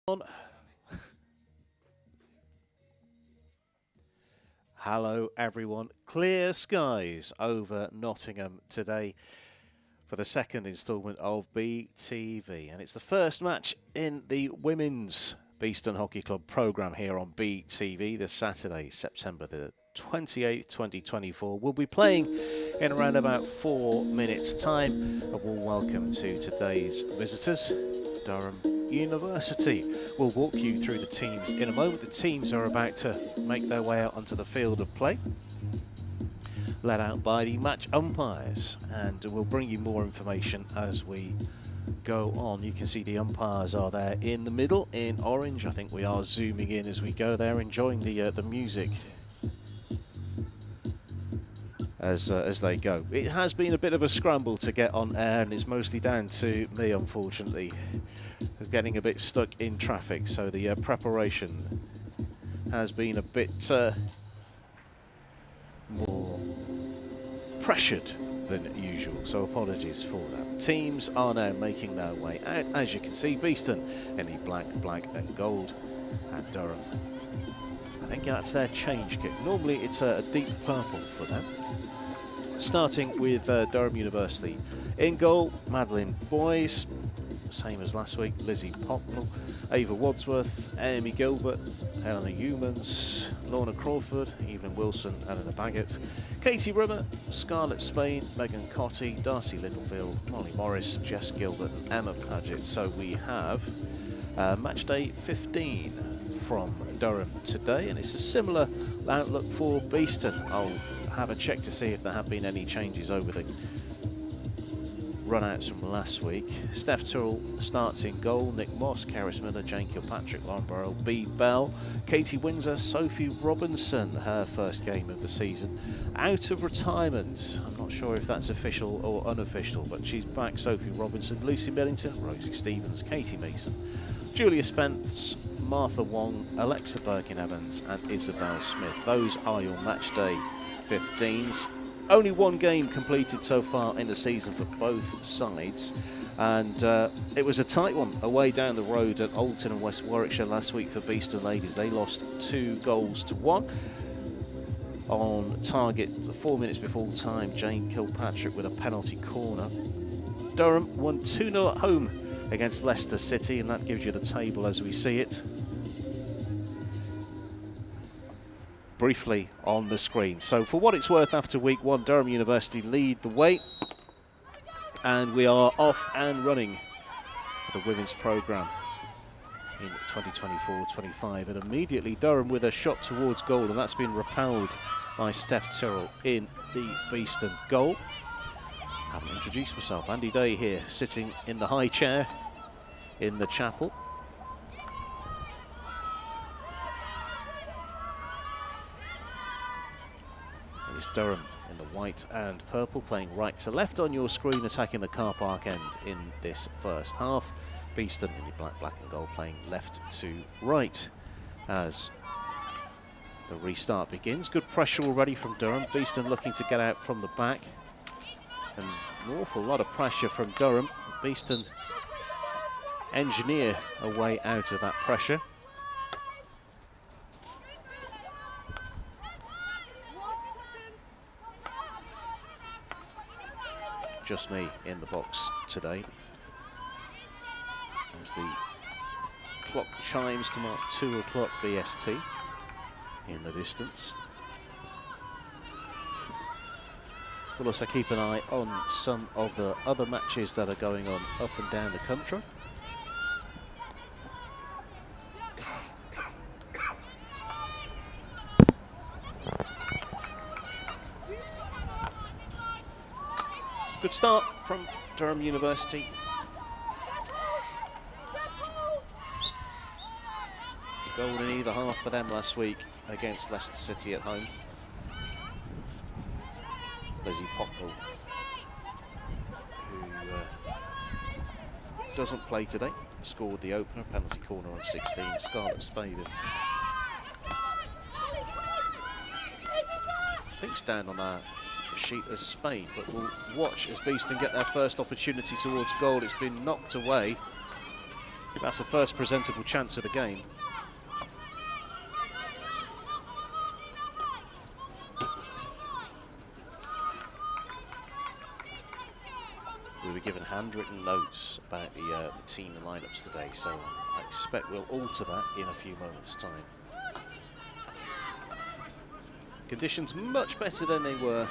On. Hello, everyone. Clear skies over Nottingham today for the second instalment of BTV. And it's the first match in the Women's Beeston Hockey Club programme here on BTV this Saturday, September the 28th, 2024. We'll be playing in around about 4 minutes' time. A warm welcome to today's visitors, Durham University. We'll walk you through the teams in a moment. The teams are about to make their way out onto the field of play, led out by the match umpires, and we'll bring you more information as we go on. You can see the umpires are there in the middle in orange. I think we are zooming in as we go there, enjoying the music as they go. It has been a bit of a scramble to get on air, and it's mostly down to me, unfortunately, getting a bit stuck in traffic, so the preparation has been a bit more pressured than usual, so apologies for that. Teams are now making their way out. As you can see, Beeston in the black and gold, and Durham, I think that's their change kit. Normally it's a deep purple for them. Starting with Durham University. In goal, Madeline Boyce, same as last week, Lizzie Pocknell, Ava Wadsworth, Amy Gilbert, Helena Humans, Lorna Crawford, Evelyn Wilson, Eleanor Baggett, Katie Rimmer, Scarlett Spain, Megan Cotty, Darcy Littlefield, Molly Morris, Jess Gilbert and Emma Paget. So we have match day 15 from Durham today, and it's a similar outlook for Beeston. I'll have a check to see if there have been any changes over the run-outs from last week. Steph Tyrrell starts in goal. Nick Moss, Karis Miller, Jane Kilpatrick, Lauren Burrell, B. Bell, Katie Windsor, Sophie Robinson, her first game of the season, out of retirement. I'm not sure if that's official or unofficial, but she's back. Sophie Robinson, Lucy Millington, Rosie Stevens, Katie Mason, Julia Spence, Martha Wong, Alexa Birkin-Evans and Isabel Smith. Those are your match day 15s. Only one game completed so far in the season for both sides, and it was a tight one away down the road at Alton and West Warwickshire last week for Beeston ladies. They lost 2-1 on target 4 minutes before time. Jane Kilpatrick with a penalty corner. Durham won 2-0 at home against Leicester City, and that gives you the table as we see it briefly on the screen. So for what it's worth, after week one, Durham University lead the way, and we are off and running for the women's programme in 2024-25. And immediately Durham with a shot towards goal, and that's been repelled by Steph Tyrrell in the Beeston goal. I haven't introduced myself. Andy Day here, sitting in the high chair in the chapel. It's Durham in the white and purple, playing right to left on your screen, attacking the car park end in this first half. Beeston in the black and gold, playing left to right as the restart begins. Good pressure already from Durham. Beeston looking to get out from the back, and an awful lot of pressure from Durham. Beeston engineer a way out of that pressure. Just me in the box today as the clock chimes to mark 2 o'clock BST in the distance. We'll also keep an eye on some of the other matches that are going on up and down the country. Good start from Durham University. Goal in either half for them last week against Leicester City at home. Lizzie Pocknell, who doesn't play today, scored the opener, penalty corner on 16. Scarlett Spain, I think, stand on our sheet as Spain, but we'll watch as Beeston get their first opportunity towards goal. It's been knocked away That's the first presentable chance of the game. We were given handwritten notes about the team and lineups today, so I expect we'll alter that in a few moments' time. Conditions much better than they were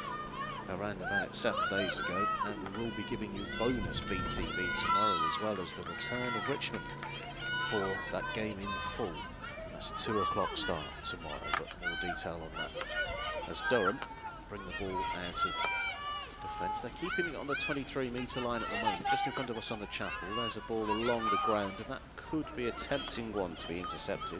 around about 7 days ago, and we will be giving you bonus BTV tomorrow, as well as the return of Richmond for that game in full. That's a 2 o'clock start tomorrow, but more detail on that as Durham bring the ball out of defence. They're keeping it on the 23-metre line at the moment, just in front of us on the chapel. There's a ball along the ground, and that could be a tempting one to be intercepted.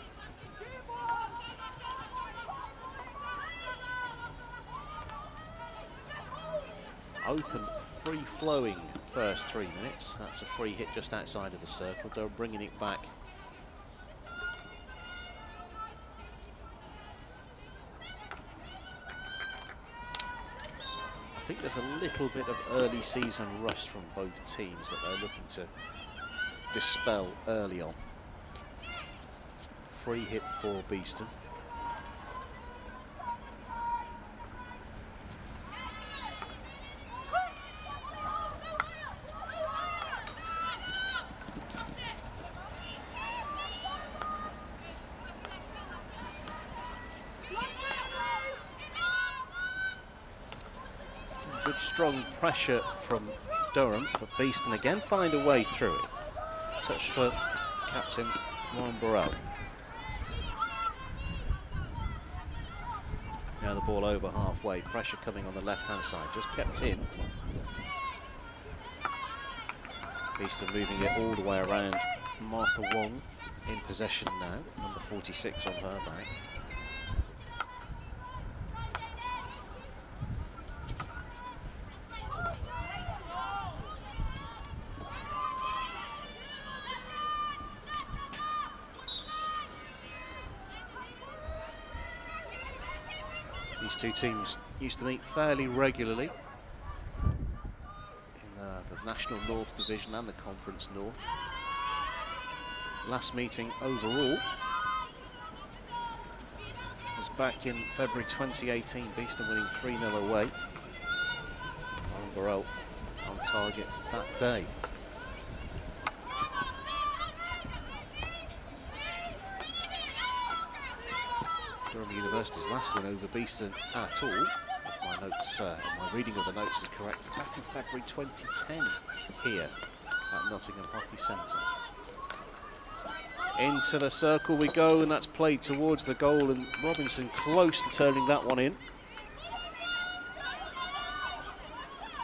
Open, free-flowing first 3 minutes. That's a free hit just outside of the circle. They're bringing it back. I think there's a little bit of early season rust from both teams that they're looking to dispel early on. Free hit for Beeston. Good strong pressure from Durham, but Beeston again find a way through it. Touch for captain Ryan Burrell. Now the ball over halfway, pressure coming on the left-hand side, just kept in. Beeston moving it all the way around. Martha Wong in possession now, number 46 on her back. These two teams used to meet fairly regularly in the National North Division and the Conference North. Last meeting overall was back in February 2018, Beeston winning 3-0 away. Ryan Burrell on target that day. Durham University's last win over Beeston at all, if my notes, my reading of the notes is correct, back in February 2010 here at Nottingham Hockey Centre. Into the circle we go, and that's played towards the goal, and Robinson close to turning that one in.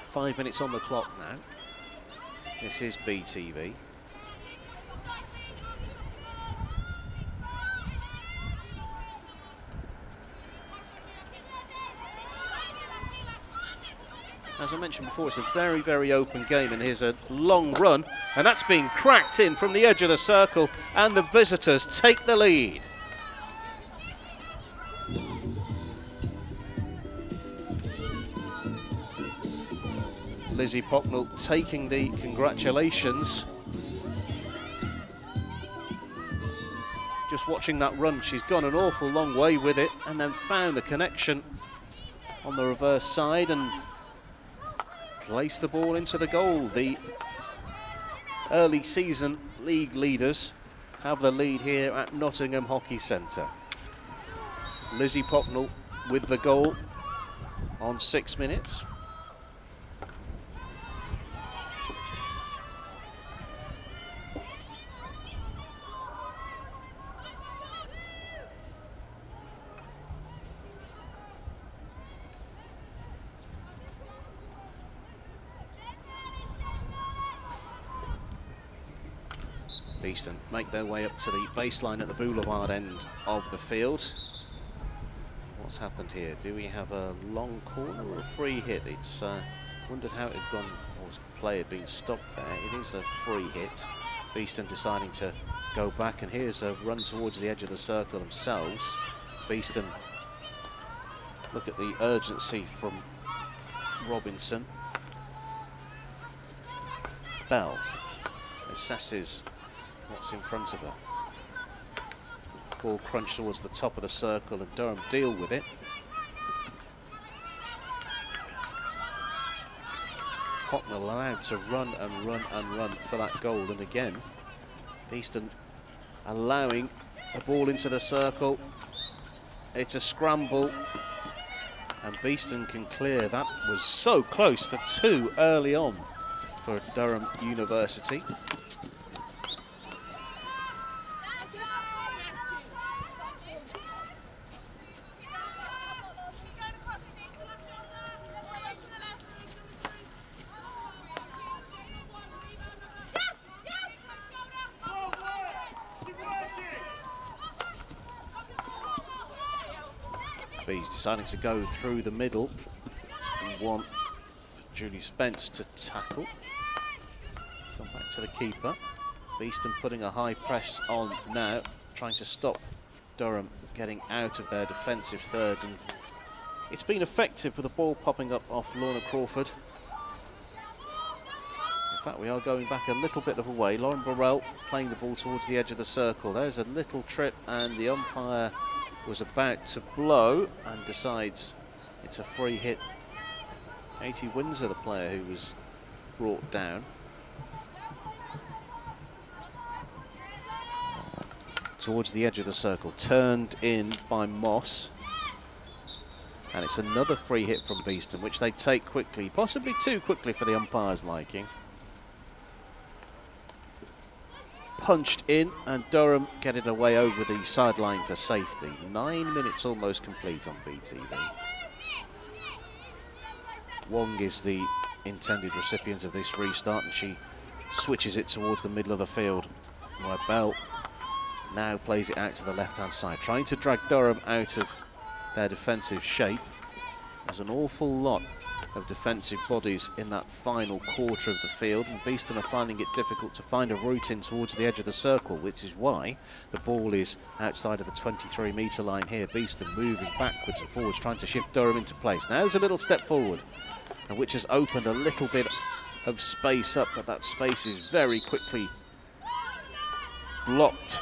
5 minutes on the clock now. This is BTV. As I mentioned before, it's a very, very open game, and here's a long run, and that's being cracked in from the edge of the circle, and the visitors take the lead. Lizzie Pocknell taking the congratulations. Just watching that run, she's gone an awful long way with it, and then found the connection on the reverse side and place the ball into the goal. The early season league leaders have the lead here at Nottingham Hockey Centre. Lizzie Pocknell with the goal on 6 minutes. Beeston make their way up to the baseline at the boulevard end of the field. What's happened here? Do we have a long corner or a free hit? It's wondered how it had gone, or the play had been stopped there. It is a free hit. Beeston deciding to go back, and here's a run towards the edge of the circle themselves. Beeston, look at the urgency from Robinson. Bell assesses what's in front of her. Ball crunched towards the top of the circle and Durham deal with it. Hocknell allowed to run and run and run for that goal, and again Beeston allowing the ball into the circle. It's a scramble and Beeston can clear. That was so close to 2 early on for Durham University. Bees deciding to go through the middle and want Julie Spence to tackle. Come back to the keeper. Beeston putting a high press on now, trying to stop Durham getting out of their defensive third, and it's been effective with the ball popping up off Lorna Crawford. In fact, we are going back a little bit of a way. Lauren Burrell playing the ball towards the edge of the circle. There's a little trip and the umpire was about to blow and decides it's a free hit. Katie Windsor, the player who was brought down. Towards the edge of the circle, turned in by Moss. And it's another free hit from Beeston, which they take quickly, possibly too quickly for the umpire's liking. Punched in and Durham get it away over the sideline to safety. 9 minutes almost complete on BTV. Wong is the intended recipient of this restart and she switches it towards the middle of the field, where Bell now plays it out to the left-hand side, trying to drag Durham out of their defensive shape. There's an awful lot of defensive bodies in that final quarter of the field, and Beeston are finding it difficult to find a route in towards the edge of the circle, which is why the ball is outside of the 23-metre line here. Beeston moving backwards and forwards, trying to shift Durham into place. Now there's a little step forward, and which has opened a little bit of space up, but that space is very quickly blocked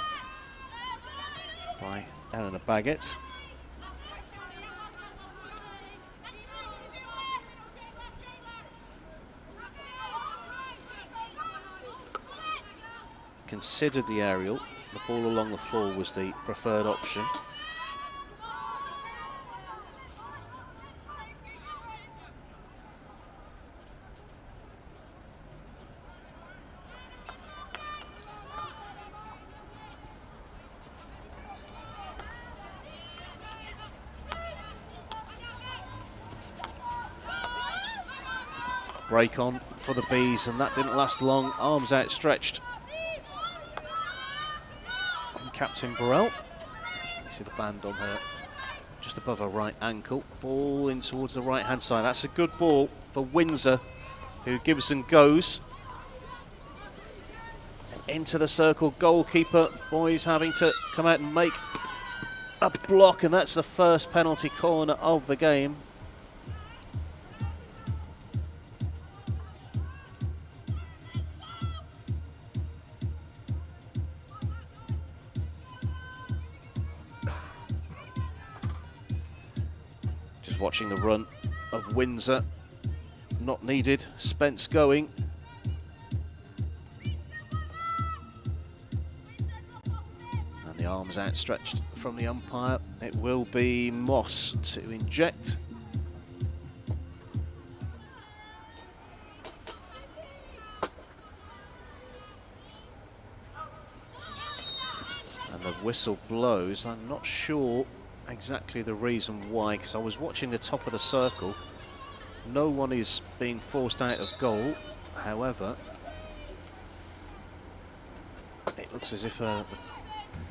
by Eleanor Baggett. Considered the aerial, the ball along the floor was the preferred option. Break on for the Bees, and that didn't last long. Arms outstretched. Captain Burrell. You see the band on her just above her right ankle. Ball in towards the right hand side. That's a good ball for Windsor, who gives and goes. And into the circle, goalkeeper Boys having to come out and make a block, and that's the first penalty corner of the game. Watching the run of Windsor, not needed. Spence going. And the arms outstretched from the umpire. It will be Moss to inject. And the whistle blows. I'm not sure exactly the reason why, because I was watching the top of the circle. No one is being forced out of goal. However, it looks as if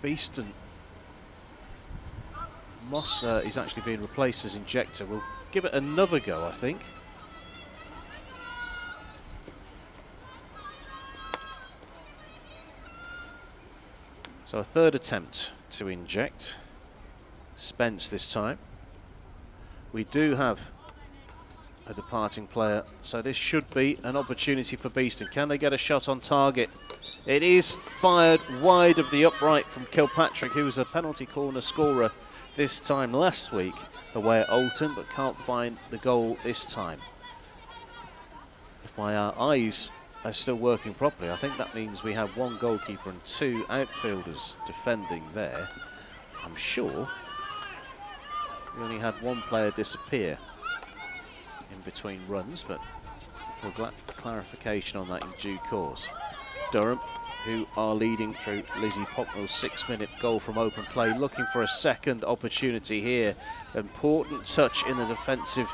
Beeston Moss is actually being replaced as injector. We'll give it another go, I think. So a third attempt to inject. Spence this time. We do have a departing player, so this should be an opportunity for Beeston. Can they get a shot on target It is fired wide of the upright from Kilpatrick, who was a penalty corner scorer this time last week away at Alton, but can't find the goal this time. If my eyes are still working properly, I think that means we have one goalkeeper and two outfielders defending there. I'm sure we only had one player disappear in between runs, but we'll get clarification on that in due course. Durham, who are leading through Lizzie Pocknell's 6-minute goal from open play, looking for a second opportunity here. Important touch in the defensive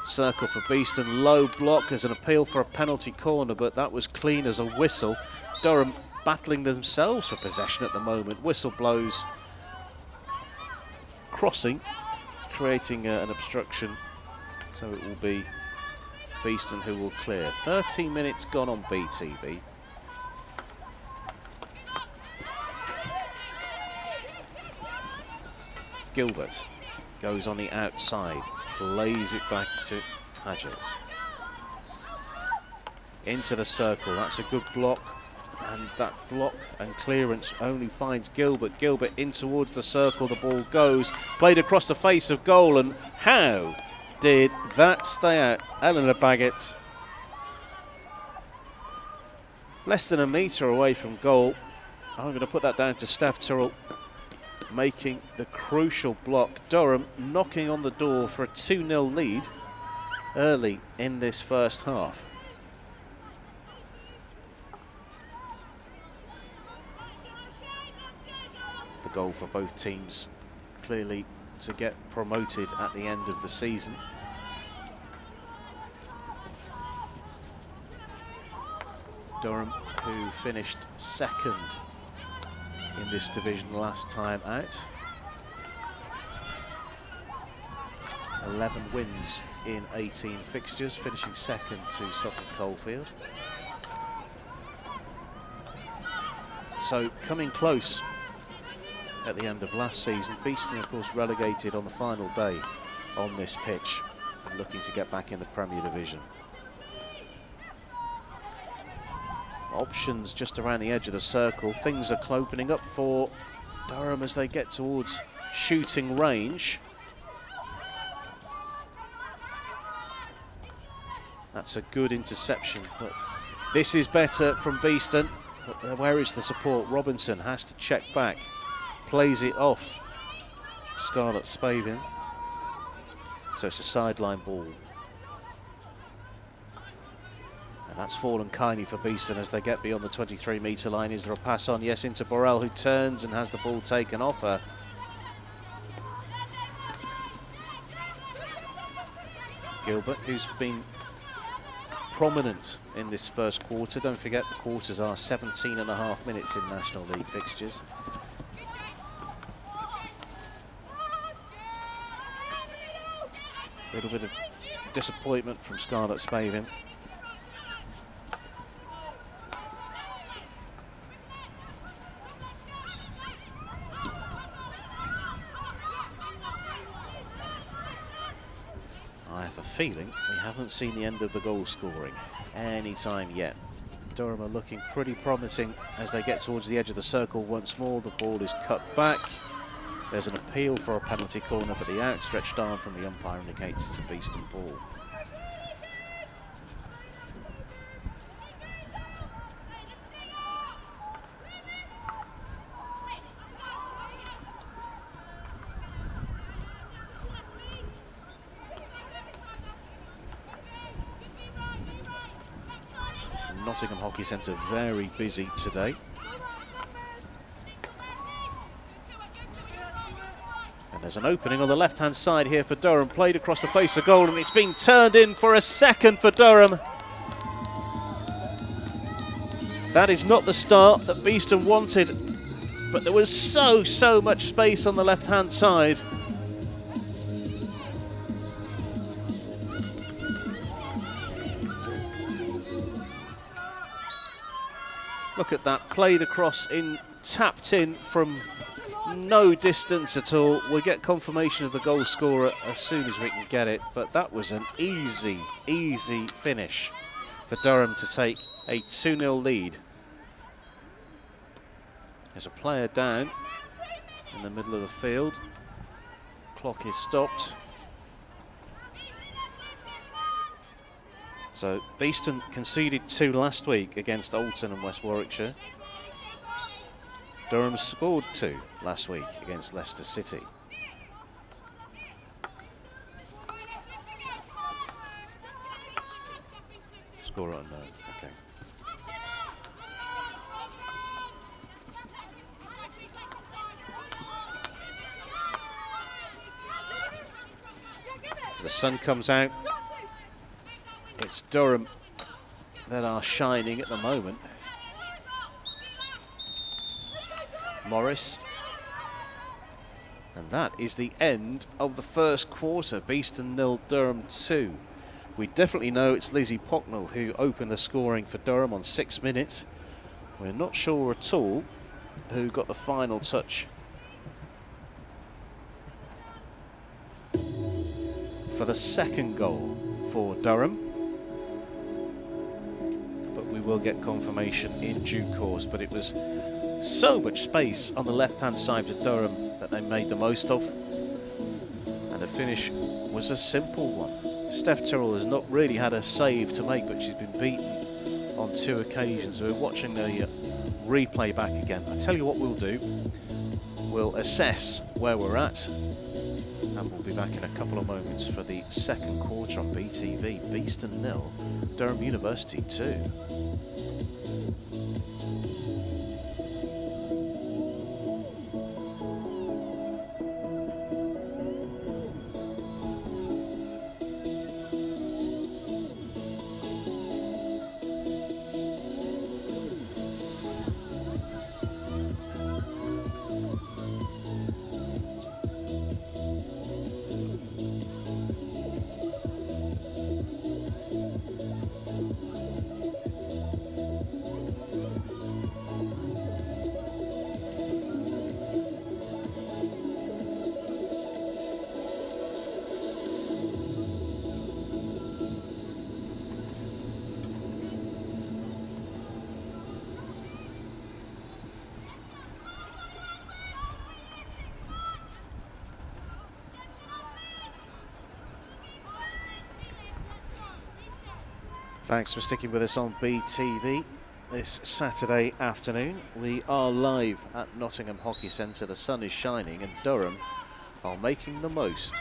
circle for Beeston. Low block as an appeal for a penalty corner, but that was clean as a whistle. Durham battling themselves for possession at the moment. Whistle blows, crossing, creating an obstruction, so it will be Beeston who will clear. 13 minutes gone on BTB. Gilbert goes on the outside, plays it back to Hodges. Into the circle, that's a good block, and that block and clearance only finds Gilbert. Gilbert in towards the circle, the ball goes, played across the face of goal, and how did that stay out? Eleanor Baggett, less than a metre away from goal. I'm going to put that down to Steph Tyrrell making the crucial block. Durham knocking on the door for a 2-0 lead early in this first half. The goal for both teams clearly to get promoted at the end of the season. Durham, who finished second in this division last time out. 11 wins in 18 fixtures, finishing second to Sutton Coldfield. So coming close at the end of last season. Beeston, of course, relegated on the final day on this pitch and looking to get back in the Premier Division. Options just around the edge of the circle. Things are opening up for Durham as they get towards shooting range. That's a good interception, but this is better from Beeston. But where is the support? Robinson has to check back, plays it off Scarlett Spavin. So it's a sideline ball. And that's fallen kindly for Beeston as they get beyond the 23-metre line. Is there a pass on? Yes, into Borrell, who turns and has the ball taken off her. Gilbert, who's been prominent in this first quarter. Don't forget the quarters are 17.5 minutes in National League fixtures. A little bit of disappointment from Scarlett Spavin. I have a feeling we haven't seen the end of the goal scoring any time yet. Durham are looking pretty promising as they get towards the edge of the circle once more. The ball is cut back. There's an appeal for a penalty corner, but the outstretched arm from the umpire indicates it's a Beeston ball. Nottingham Hockey Centre very busy today. And there's an opening on the left-hand side here for Durham, played across the face of goal, and it's been turned in for a second for Durham. That is not the start that Beeston wanted, but there was so much space on the left-hand side. Look at that, played across in, tapped in from no distance at all. We'll get confirmation of the goal scorer as soon as we can get it, but that was an easy finish for Durham to take a 2-0 lead There's a player down in the middle of the field. Clock is stopped. So Beeston conceded 2 last week against Alton and West Warwickshire. Durham scored 2 last week against Leicester City. Score unknown, okay. As the sun comes out, it's Durham that are shining at the moment. Morris. And that is the end of the first quarter. Beeston 0, Durham 2. We definitely know it's Lizzie Pocknell who opened the scoring for Durham on 6 minutes. We're not sure at all who got the final touch for the second goal for Durham. But we will get confirmation in due course. But it was so much space on the left-hand side of Durham that they made the most of. And the finish was a simple one. Steph Tyrrell has not really had a save to make, but she's been beaten on 2 occasions. We're watching the replay back again. I tell you what we'll do. We'll assess where we're at, and we'll be back in a couple of moments for the second quarter on BTV. Beeston 0, Durham University 2. Thanks for sticking with us on BTV this Saturday afternoon. We are live at Nottingham Hockey Centre. The sun is shining and Durham are making the most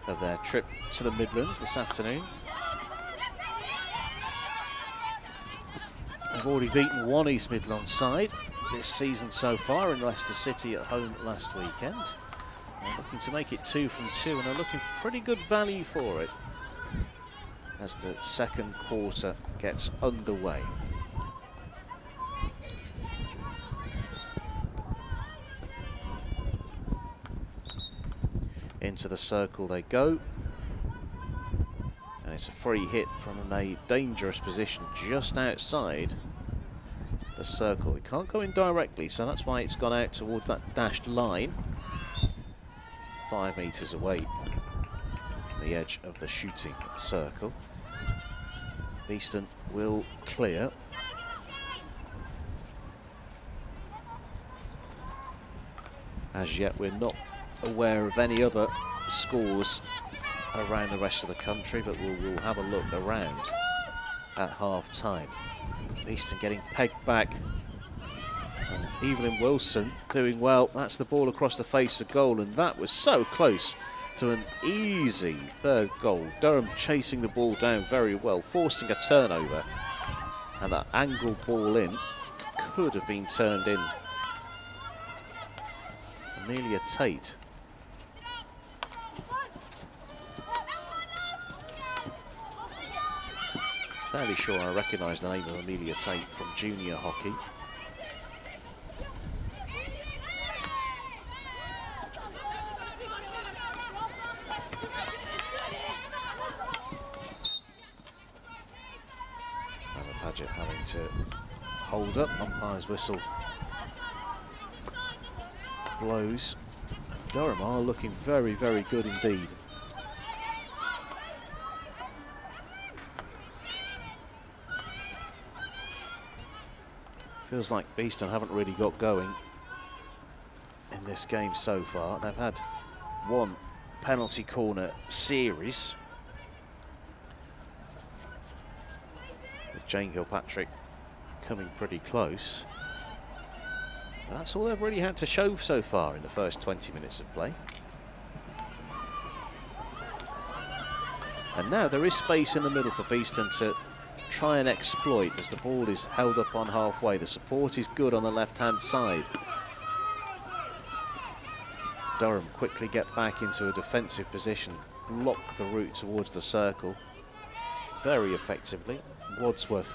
of their trip to the Midlands this afternoon. They've already beaten one East Midlands side this season so far in Leicester City at home last weekend. They're looking to make it 2 from 2 and are looking pretty good value for it as the second quarter gets underway. Into the circle they go. And it's a free hit from a dangerous position just outside the circle. It can't go in directly, so that's why it's gone out towards that dashed line. 5 metres away from the edge of the shooting circle. Beeston will clear. As yet, we're not aware of any other scores around the rest of the country, but we'll have a look around at half-time. Beeston getting pegged back. And Evelyn Wilson doing well. That's the ball across the face of goal, and that was so close to an easy third goal. Durham chasing the ball down very well, forcing a turnover, and that angled ball in could have been turned in. Amelia Tate. Fairly sure I recognise the name of Amelia Tate from junior hockey. Having to hold up, umpire's whistle blows. Durham are looking very, very good indeed. Feels like Beeston haven't really got going in this game so far. They've had one penalty corner series, with Jane Kilpatrick coming pretty close. But that's all they've really had to show so far in the first 20 minutes of play. And now there is space in the middle for Beeston to try and exploit as the ball is held up on halfway. The support is good on the left-hand side. Durham quickly get back into a defensive position, block the route towards the circle very effectively. Wadsworth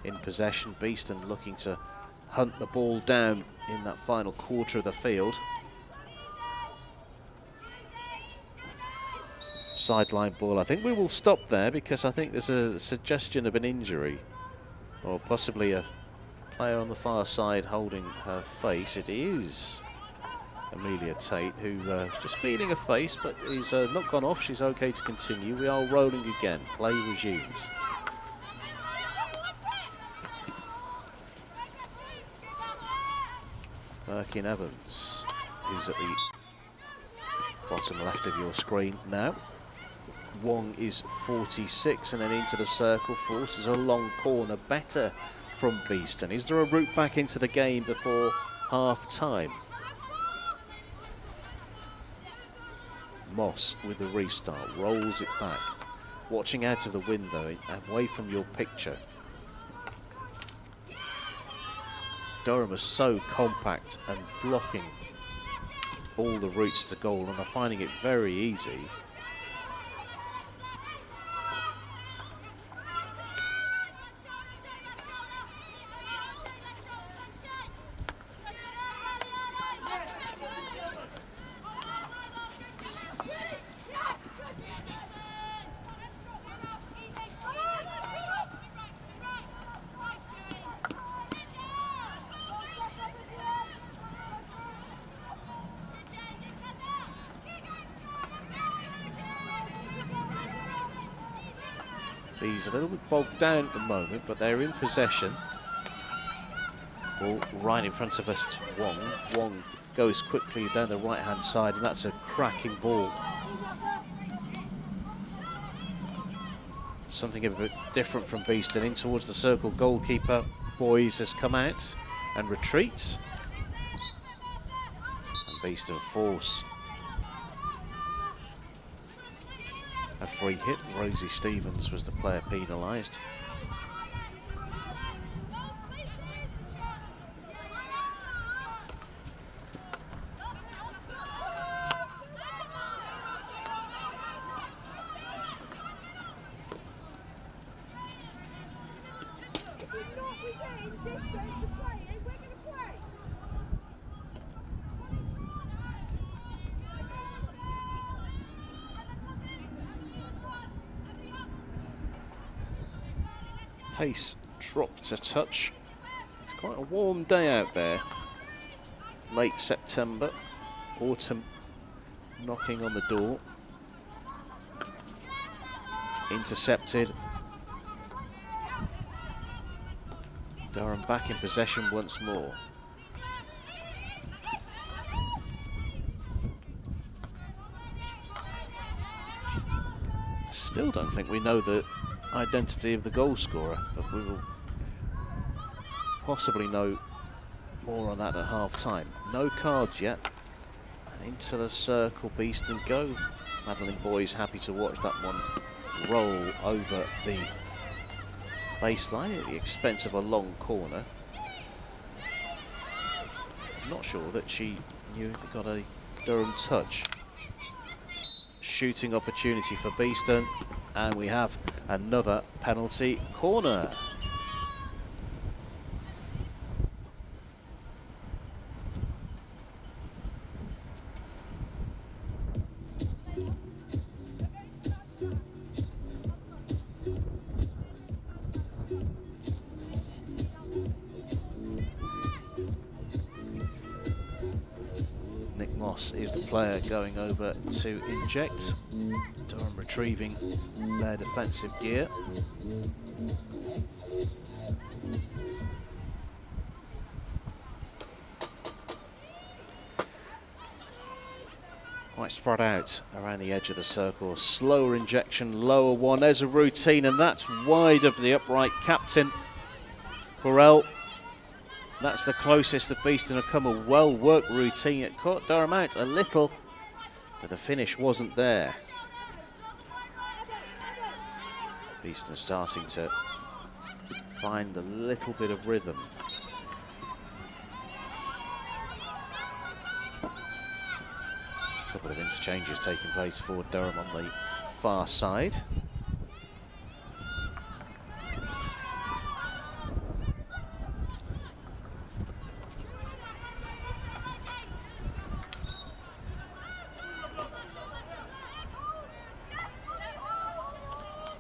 in possession. Beeston looking to hunt the ball down in that final quarter of the field. Sideline ball. I think we will stop there because I think there's a suggestion of an injury, or possibly a player on the far side holding her face. It is Amelia Tate, who is just feeling a face, but is not gone off. She's okay to continue. We are rolling again. Play resumes. Birkin Evans, who's at the bottom left of your screen now. Wong is 46 and then into the circle, forces a long corner, better from Beeston. Is there a route back into the game before half time? Moss with the restart, rolls it back, watching out of the window, away from your picture. Durham is so compact and blocking all the routes to goal and are finding it very easy. Bees a little bit bogged down at the moment, but they're in possession. Ball right in front of us to Wong. Wong goes quickly down the right-hand side, and that's a cracking ball. Something a bit different from Beeston. In towards the circle, goalkeeper Boys has come out and retreats. And Beeston force a free hit. Rosie Stevens was the player penalised. Pace dropped a touch. It's quite a warm day out there. Late September, autumn knocking on the door. Intercepted. Durham back in possession once more. Still don't think we know the identity of the goal scorer, but we will possibly know more on that at half time. No cards yet. And into the circle, Beeston go. Madeline Boys happy to watch that one roll over the baseline at the expense of a long corner. Not sure that she knew it got a Durham touch. Shooting opportunity for Beeston, and we have another penalty corner. Moss is the player going over to inject. Durham retrieving their defensive gear. Quite spread out around the edge of the circle. Slower injection, lower one. There's a routine, and that's wide of the upright captain. Burrell. That's the closest that Beeston have come. A well-worked routine. It caught Durham out a little, but the finish wasn't there. Beeston starting to find a little bit of rhythm. A couple of interchanges taking place for Durham on the far side.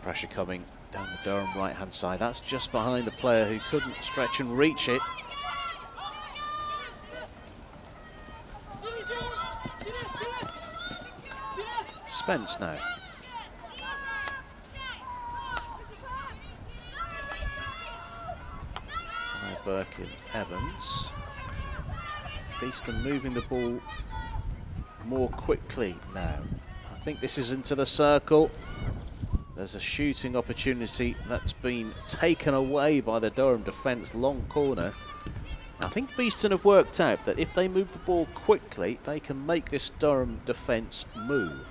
Pressure coming down the Durham right-hand side. That's just behind the player who couldn't stretch and reach it. Spence now. Birkin Evans. Beeston moving the ball more quickly now. I think this is into the circle. There's a shooting opportunity that's been taken away by the Durham defence, long corner. I think Beeston have worked out that if they move the ball quickly, they can make this Durham defence move.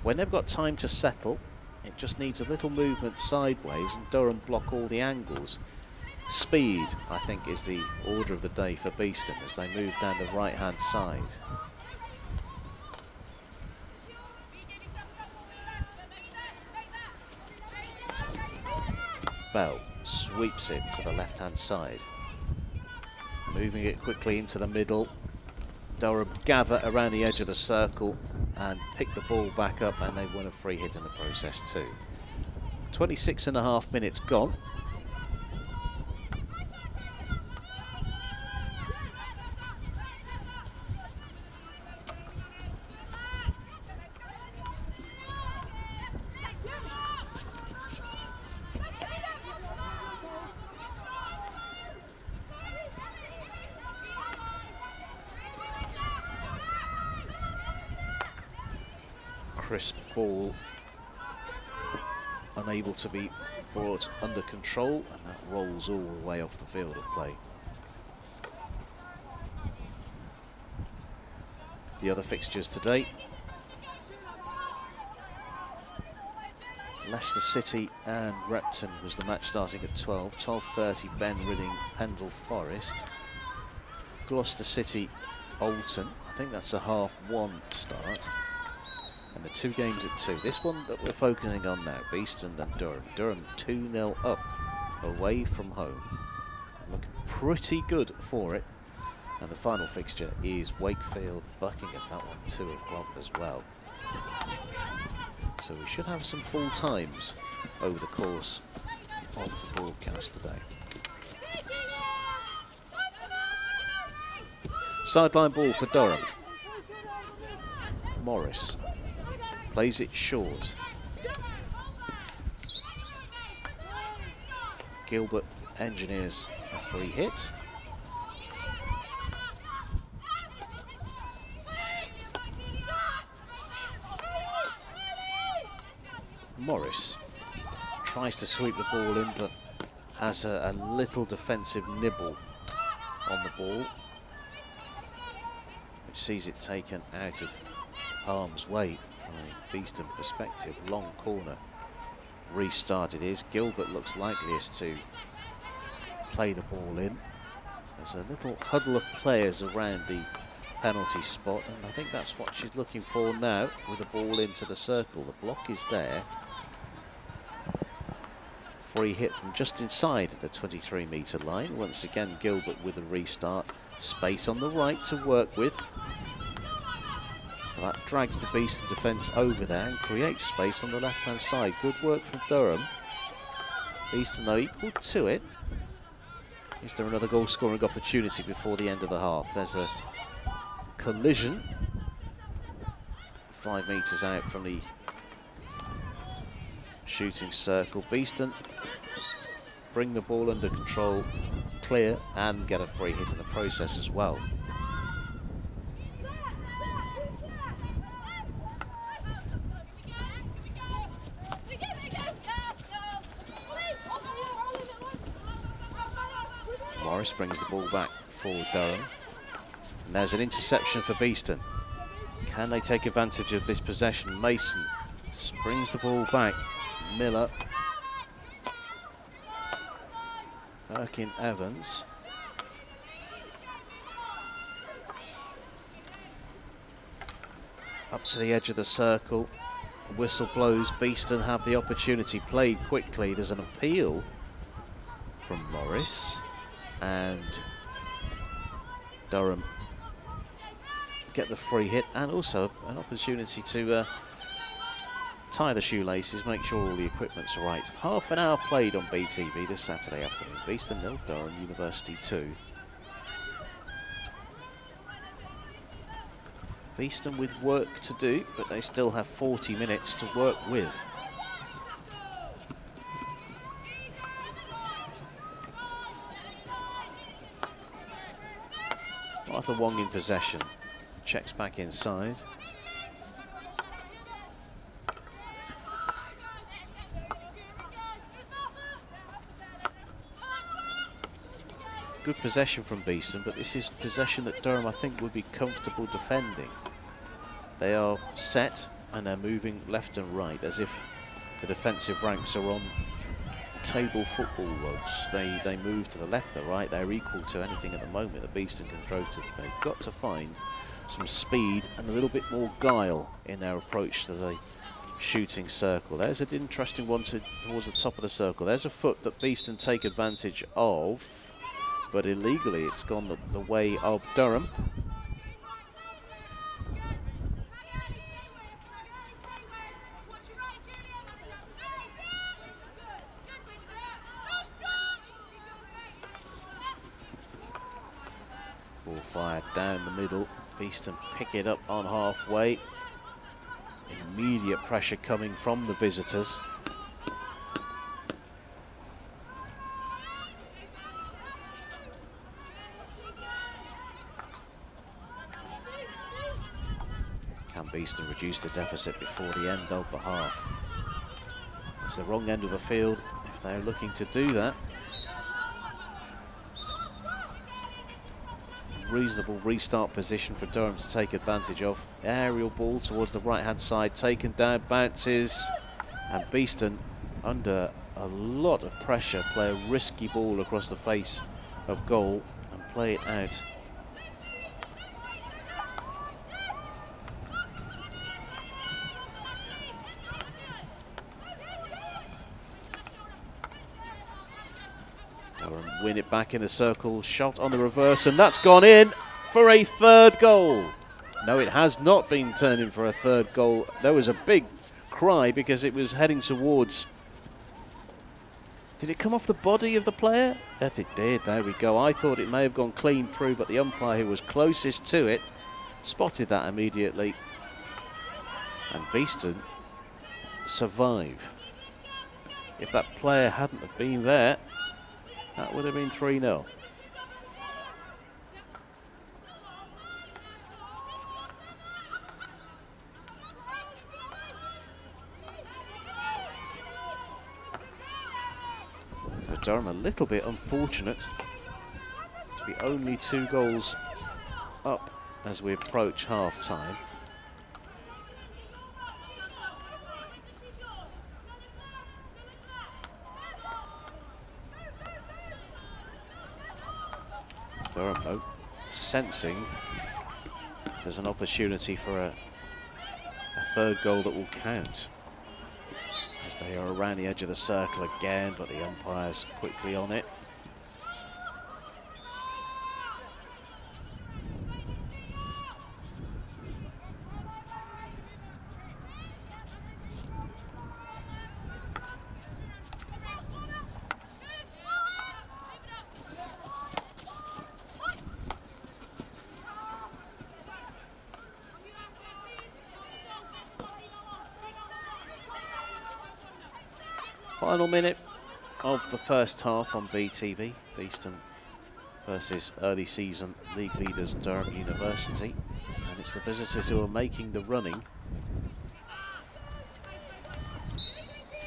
When they've got time to settle, it just needs a little movement sideways and Durham block all the angles. Speed, I think, is the order of the day for Beeston as they move down the right-hand side. Bell sweeps it to the left-hand side. Moving it quickly into the middle. Durham gather around the edge of the circle and pick the ball back up, and they win a free hit in the process too. 26.5 minutes gone. Crisp ball, unable to be brought under control, and that rolls all the way off the field of play. The other fixtures today: Leicester City and Repton was the match starting at 12. 12:30 Ben Reading, Pendle Forest. Gloucester City, Alton. I think that's a 1:30 start. And the two games at 2. This one that we're focusing on now, Beeston and Durham. Durham 2-0 up away from home. Looking pretty good for it. And the final fixture is Wakefield Buckingham. That one 2 o'clock as well. So we should have some full times over the course of the broadcast today. Sideline ball for Durham. Morris plays it short. Gilbert engineers a free hit. Morris tries to sweep the ball in, but has a little defensive nibble on the ball, which sees it taken out of harm's way. From a Beeston perspective, long corner restart it is. Gilbert looks likeliest to play the ball in. There's a little huddle of players around the penalty spot, and I think that's what she's looking for now with the ball into the circle. The block is there. Free hit from just inside the 23-metre line. Once again, Gilbert with a restart. Space on the right to work with. That drags the Beeston defence over there and creates space on the left-hand side. Good work from Durham. Beeston, though, equal to it. Is there another goal-scoring opportunity before the end of the half? There's a collision 5 metres out from the shooting circle. Beeston bring the ball under control, clear, and get a free hit in the process as well. Morris brings the ball back for Durham. And there's an interception for Beeston. Can they take advantage of this possession? Mason brings the ball back. Miller. Perkin Evans. Up to the edge of the circle. Whistle blows. Beeston have the opportunity. Played quickly. There's an appeal from Morris. And Durham get the free hit, and also an opportunity to tie the shoelaces, make sure all the equipment's right. Half an hour played on BTV this Saturday afternoon. Beeston 0, Durham University 2. Beeston with work to do, but they still have 40 minutes to work with. Arthur Wong in possession. Checks back inside. Good possession from Beeston, but this is possession that Durham, I think, would be comfortable defending. They are set and they're moving left and right as if the defensive ranks are on table football rods. They move to the left or right. They're equal to anything at the moment that Beeston can throw to them. They've got to find some speed and a little bit more guile in their approach to the shooting circle. There's an interesting one towards the top of the circle. There's a foot that Beeston take advantage of, but illegally it's gone the way of Durham. Ball fired down the middle. Beeston pick it up on halfway. Immediate pressure coming from the visitors. Can Beeston reduce the deficit before the end of the half? It's the wrong end of the field if they're looking to do that. Reasonable restart position for Durham to take advantage of. Aerial ball towards the right hand side, taken down, bounces, and Beeston under a lot of pressure play a risky ball across the face of goal and play it out. Win it back in the circle, shot on the reverse, and that's gone in for a third goal. No, it has not been turned in for a third goal. There was a big cry because it was heading towards... Did it come off the body of the player? Yes, it did. There we go. I thought it may have gone clean through, but the umpire who was closest to it spotted that immediately. And Beeston survive. If that player hadn't have been there, that would have been 3-0. So Durham a little bit unfortunate to be only 2 goals up as we approach half-time. Durham, though, sensing there's an opportunity for a third goal that will count. As they are around the edge of the circle again, but the umpire's quickly on it. Final minute of the first half on BTV. Beeston versus early season league leaders Durham University. And it's the visitors who are making the running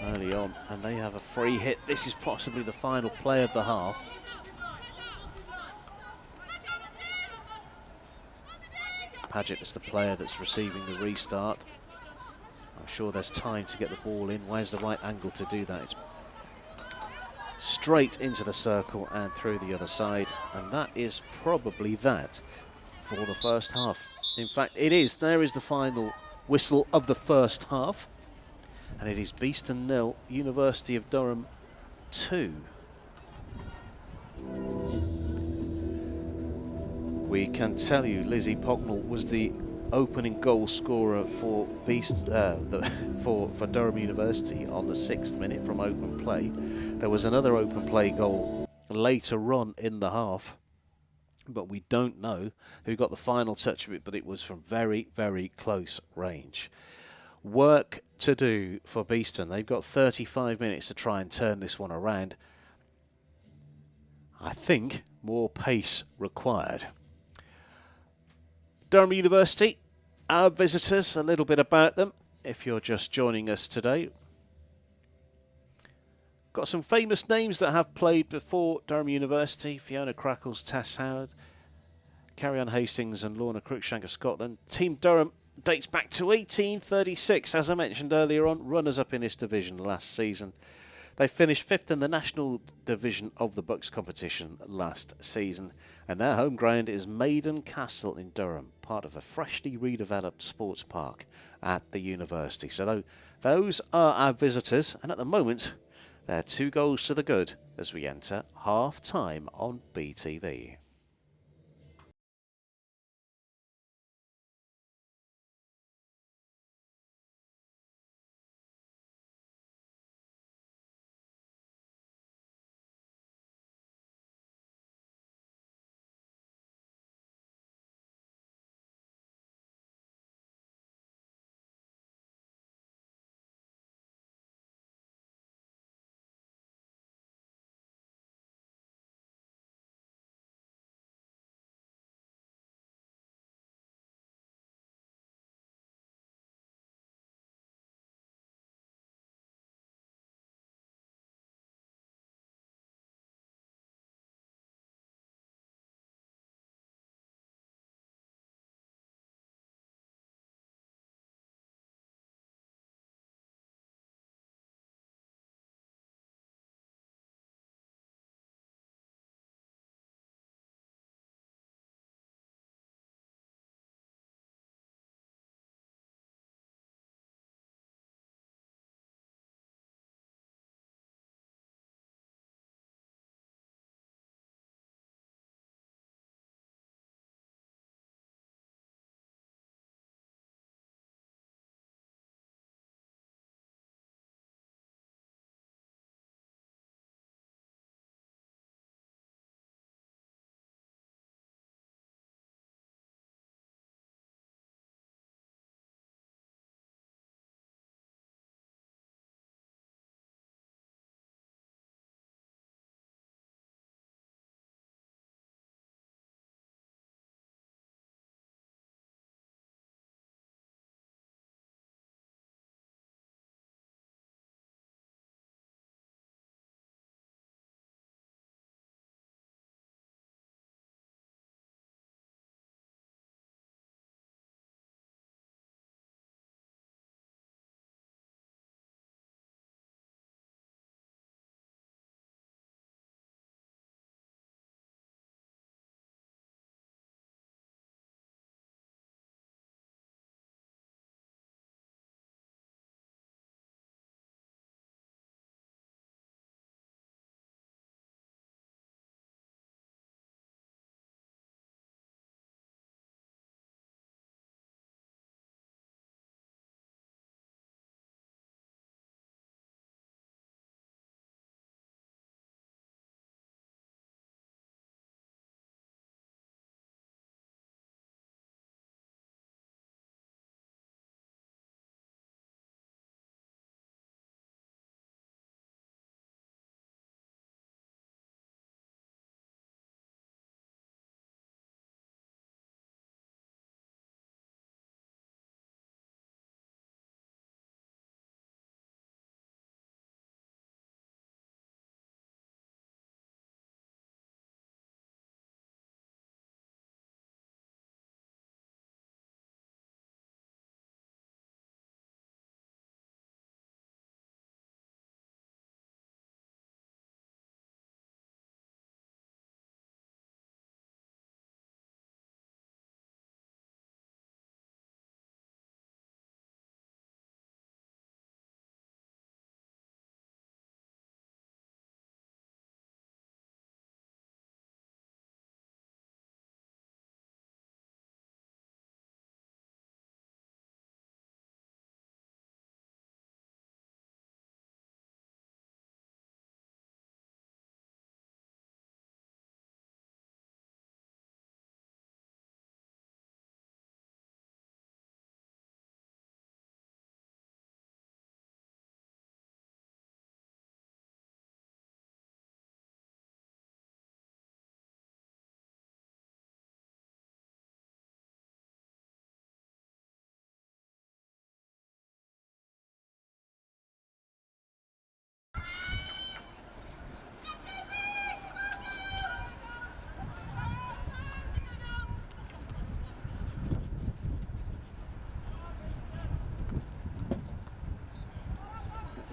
early on. And they have a free hit. This is possibly the final play of the half. Paget is the player that's receiving the restart. I'm sure there's time to get the ball in. Where's the right angle to do that? It's straight into the circle and through the other side. And that is probably that for the first half. In fact, it is. There is the final whistle of the first half. And it is Beeston 0, University of Durham 2. We can tell you Lizzie Pocknell was the opening goal scorer for for Durham University on the 6th minute from open play. There was another open play goal later on in the half, but we don't know who got the final touch of it, but it was from very, very close range. Work to do for Beeston. They've got 35 minutes to try and turn this one around. I think more pace required. Durham University, our visitors, a little bit about them if you're just joining us today. Got some famous names that have played before Durham University: Fiona Crackles, Tess Howard, Carrie-Anne Hastings and Lorna Cruikshank of Scotland. Team Durham dates back to 1836, as I mentioned earlier on, runners-up in this division last season. They finished 5th in the national division of the Bucks competition last season, and their home ground is Maiden Castle in Durham, part of a freshly redeveloped sports park at the university. So those are our visitors, and at the moment they're 2 goals to the good as we enter half-time on BTV.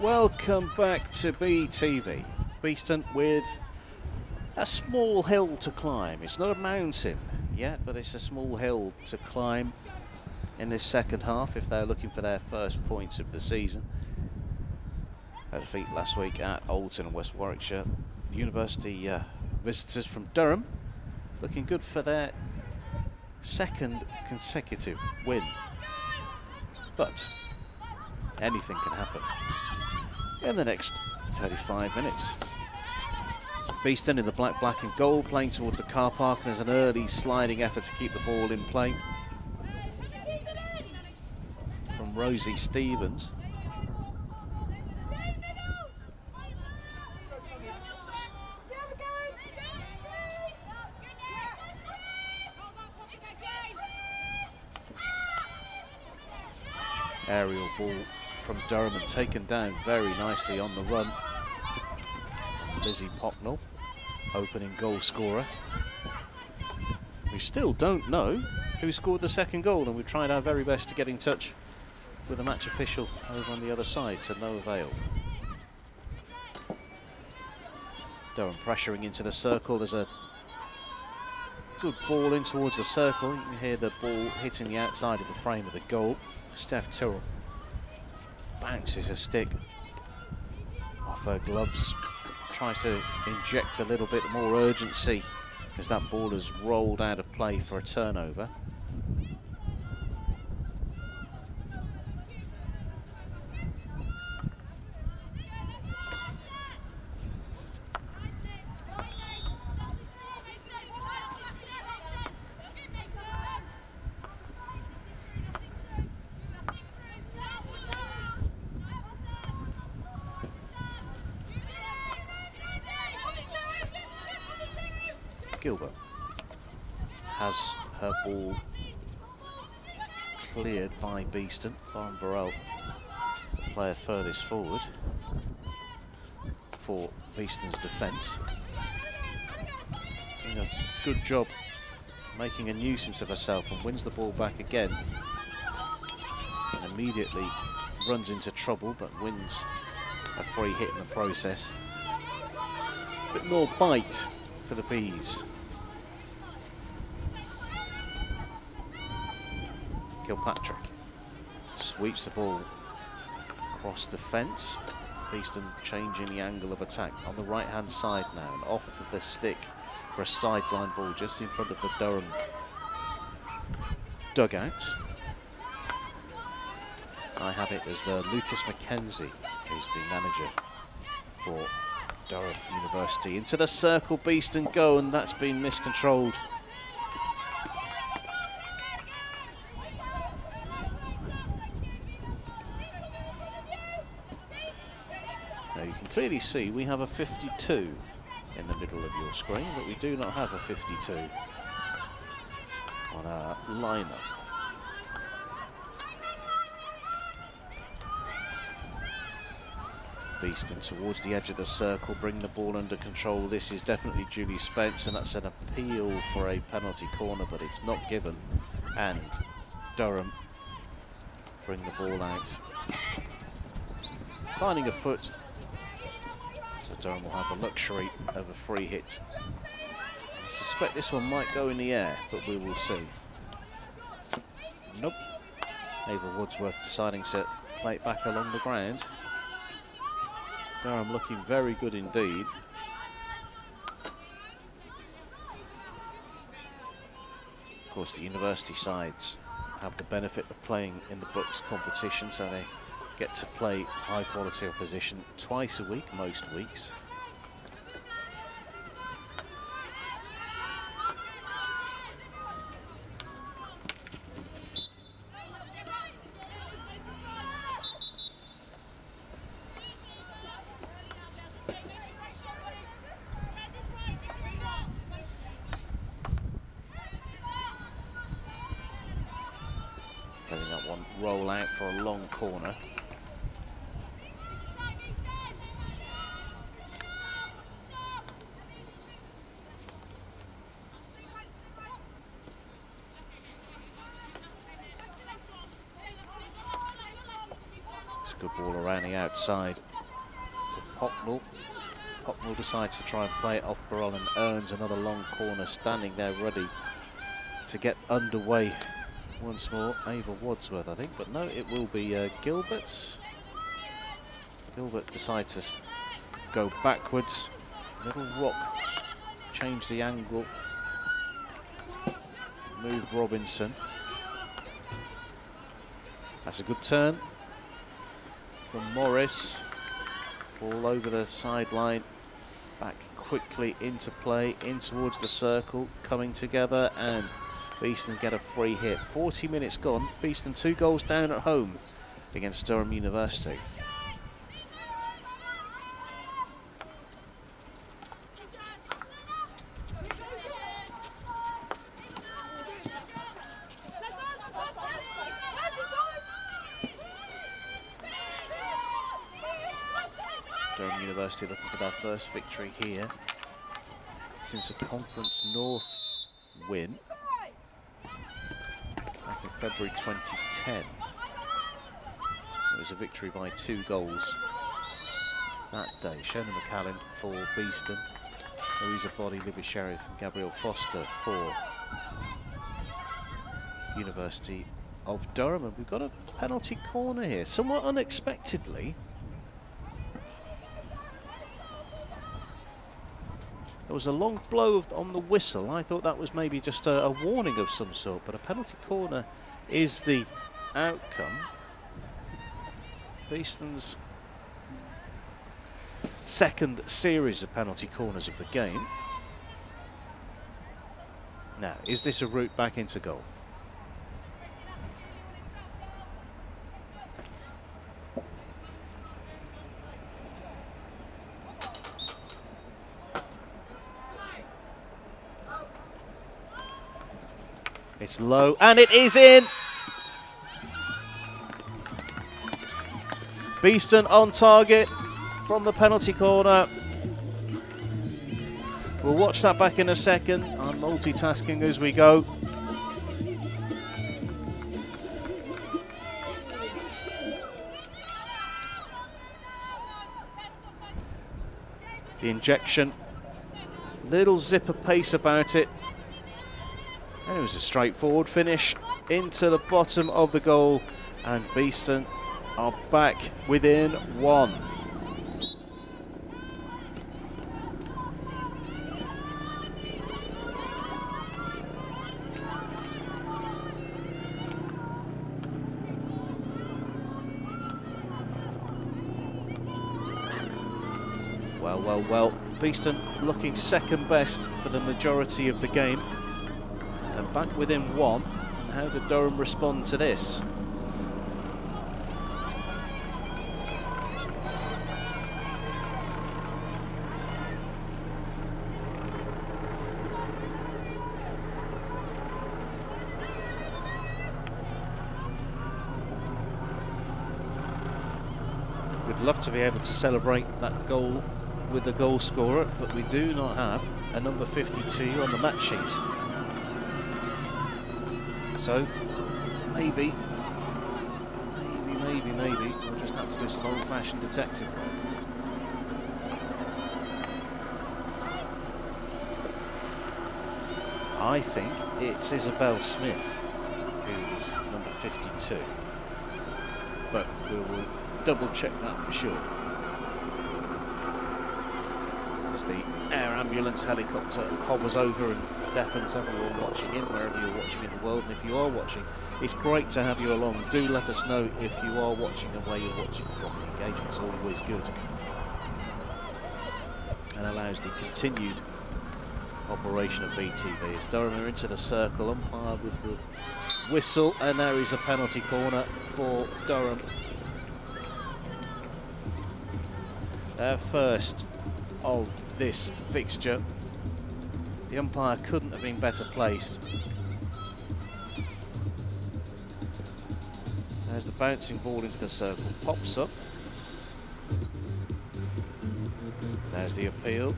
Welcome back to BTV. Beeston with a small hill to climb. It's not a mountain yet, but it's a small hill to climb in this second half if they're looking for their first points of the season. A defeat last week at Alton and West Warwickshire. University visitors from Durham looking good for their second consecutive win. But anything can happen in the next 35 minutes. Beeston in the black and gold, playing towards the car park, and there's an early sliding effort to keep the ball in play from Rosie Stevens. Aerial ball from Durham and taken down very nicely on the run. Lizzie Pocknell, opening goal scorer. We still don't know who scored the second goal, and we've tried our very best to get in touch with the match official over on the other side, to no avail. Durham pressuring into the circle. There's a good ball in towards the circle. You can hear the ball hitting the outside of the frame of the goal. Steph Tyrrell bounces a stick off her gloves, tries to inject a little bit more urgency as that ball has rolled out of play for a turnover. Gilbert has her ball cleared by Beeston. Lauren Burrell, the player furthest forward for Beeston's defence. Doing a good job making a nuisance of herself, and wins the ball back again. And immediately runs into trouble, but wins a free hit in the process. A bit more bite for the Bees. Kilpatrick sweeps the ball across the fence. Beeston changing the angle of attack on the right hand side now, and off of the stick for a sideline ball just in front of the Durham dugouts. I have it as Lucas McKenzie, who's the manager for Durham University. Into the circle, Beeston go, and that's been miscontrolled. Now you can clearly see we have a 52 in the middle of your screen, but we do not have a 52 on our lineup. Beeston towards the edge of the circle, bring the ball under control. This is definitely Julie Spence, and that's an appeal for a penalty corner, but it's not given. And Durham bring the ball out, finding a foot. So Durham will have the luxury of a free hit. I suspect this one might go in the air, but we will see. Nope. Ava Woodsworth deciding to play it back along the ground. Durham looking very good indeed. Of course, the university sides have the benefit of playing in the books competition, so they get to play high quality opposition twice a week, most weeks. Roll out for a long corner. It's a good ball around the outside Hocknell. Hocknell decides to try and play it off Burrell and earns another long corner, standing there ready to get underway once more. Ava Wadsworth, I think, but no, it will be Gilbert. Gilbert decides to go backwards. Little rock, change the angle, move Robinson. That's a good turn from Morris. Ball over the sideline, back quickly into play, in towards the circle, coming together, and Beeston get a free hit. 40 minutes gone, Beeston 2 goals down at home against Durham University. Durham University looking for their first victory here since a Conference North win back in February 2010. It was a victory by 2 goals that day. Shona McCallum for Beeston, Louisa Body, Libby Sheriff and Gabrielle Foster for University of Durham. And we've got a penalty corner here, somewhat unexpectedly. There was a long blow on the whistle. I thought that was maybe just a warning of some sort, but a penalty corner is the outcome. Beeston's second series of penalty corners of the game. Now, is this a route back into goal? It's low, and it is in! Beeston on target from the penalty corner. We'll watch that back in a second. I'm multitasking as we go. The injection, little zip of pace about it. And it was a straightforward finish into the bottom of the goal, and Beeston are back within 1. Well, Beeston looking second best for the majority of the game. And back within 1. And how did Durham respond to this? We'd love to be able to celebrate that goal with the goal scorer, but we do not have a number 52 on the match sheet. So, maybe, we'll just have to do some old-fashioned detective work. I think it's Isabel Smith who's number 52, but we will double-check that for sure. As the air ambulance helicopter hovers over and deafens everyone watching in, wherever you're watching in the world. And if you are watching, it's great to have you along. Do let us know if you are watching and where you're watching from. The engagement's always good and allows the continued operation of BTV. As Durham are into the circle, umpire with the whistle, and there is a penalty corner for Durham. Their first of this fixture. The umpire couldn't have been better placed. There's the bouncing ball into the circle, pops up. There's the appeal.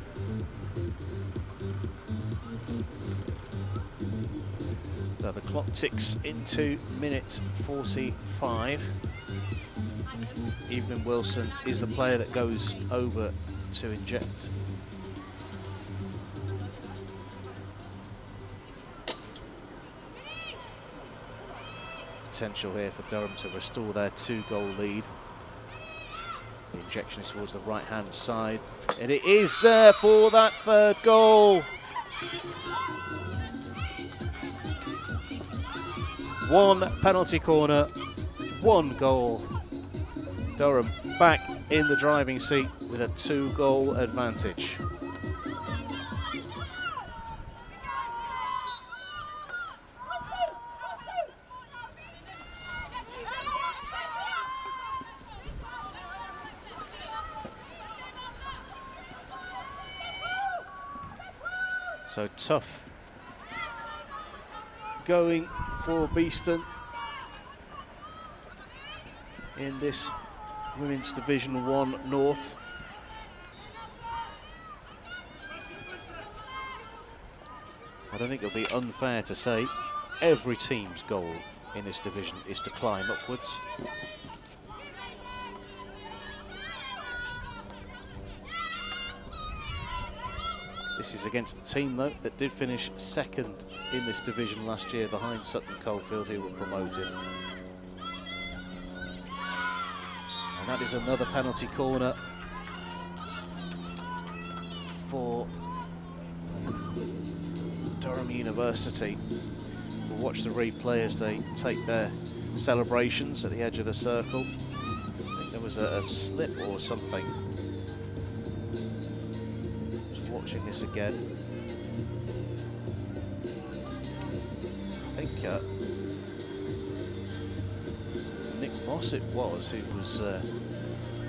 So the clock ticks into minute 45. Evelyn Wilson is the player that goes over to inject. Potential here for Durham to restore their 2-goal lead. The injection is towards the right-hand side, and it is there for that 3rd goal. 1 penalty corner, 1 goal. Durham back in the driving seat with a 2-goal advantage. So tough going for Beeston in this Women's Division 1 North. I don't think it'll be unfair to say every team's goal in this division is to climb upwards. This is against the team, though, that did finish 2nd in this division last year behind Sutton Coldfield, who were promoted. And that is another penalty corner for Durham University. We'll watch the replay as they take their celebrations at the edge of the circle. I think there was a slip or something. Watching this again, I think Nick Moss it was who was, I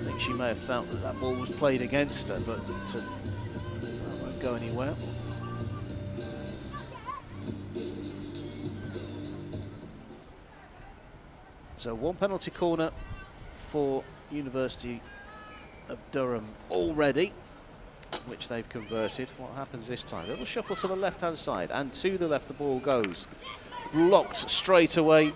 think she may have felt that that ball was played against her, but that won't go anywhere. So 1 penalty corner for University of Durham already, which they've converted. What happens this time? A little shuffle to the left-hand side, and to the left the ball goes. Blocked straight away.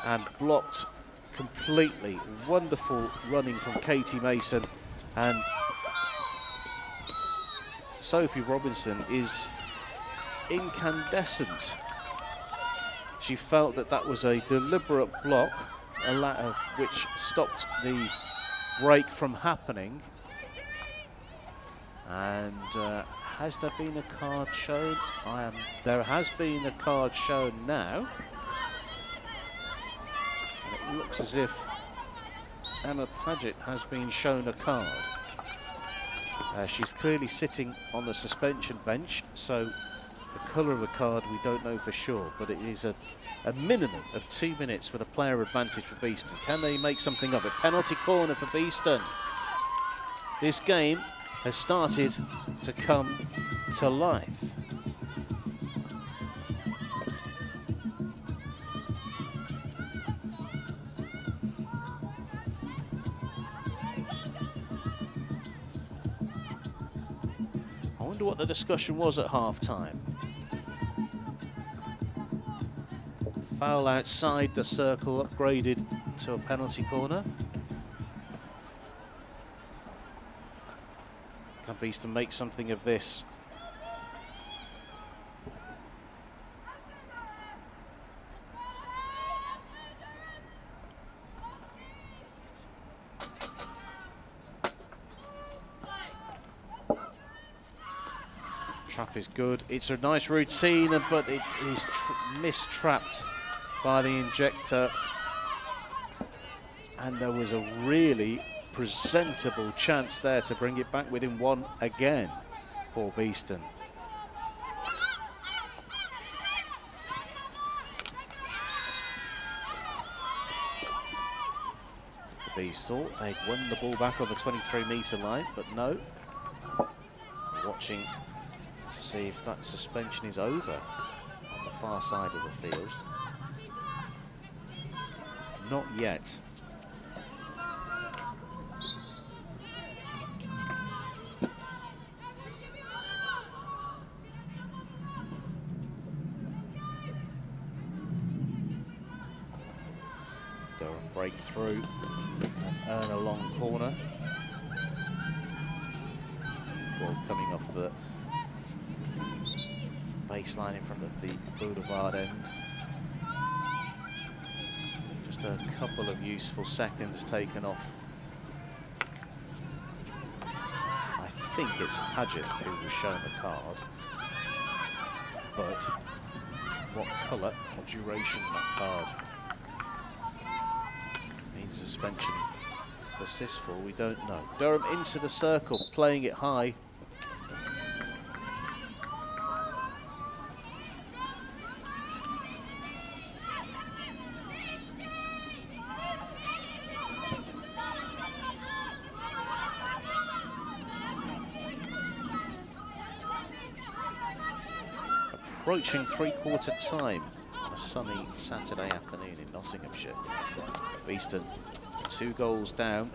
And blocked completely. Wonderful running from Katie Mason. And Sophie Robinson is incandescent. She felt that that was a deliberate block, which stopped the break from happening. And has there been a card shown? There has been a card shown now. And it looks as if Emma Paget has been shown a card. She's clearly sitting on the suspension bench, so the colour of the card we don't know for sure, but it is a minimum of 2 minutes with a player advantage for Beeston. Can they make something of it? Penalty corner for Beeston. This game has started to come to life. I wonder what the discussion was at half-time. Foul outside the circle, upgraded to a penalty corner. Can Beeston make something of this? Trap is good. It's a nice routine, but it is mistrapped by the injector. And there was a really presentable chance there to bring it back within 1 again for Beeston. The Bees thought they'd won the ball back on the 23-metre line, but no. Watching to see if that suspension is over on the far side of the field. Not yet. Durham break through and earn a long corner. Ball coming off the baseline in front of the boulevard end. Just a couple of useful seconds taken off. I think it's Paget who was shown the card, but what colour, what duration that card means suspension persists for, we don't know. Durham into the circle, playing it high. Approaching three-quarter time on a sunny Saturday afternoon in Nottinghamshire. Beeston 2 goals down.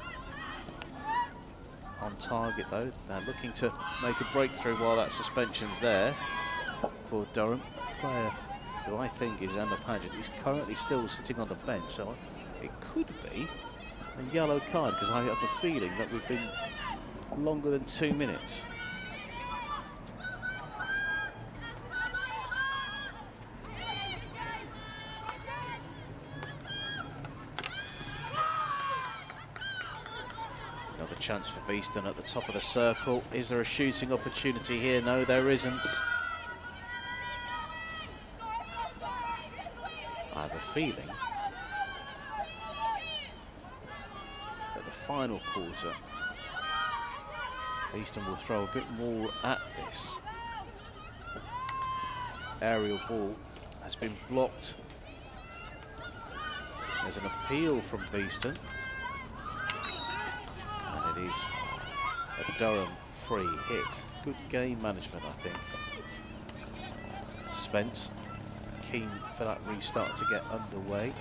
On target though, they're looking to make a breakthrough while that suspension's there for Durham. Player who I think is Emma Paget. He's currently still sitting on the bench, so it could be a yellow card, because I have a feeling that we've been longer than 2 minutes. Another chance for Beeston at the top of the circle. Is there a shooting opportunity here? No, there isn't. I have a feeling that the final quarter, Beeston will throw a bit more at this. Aerial ball has been blocked. There's an appeal from Beeston. And it is a Durham free hit. Good game management, I think. Spence keen for that restart to get underway.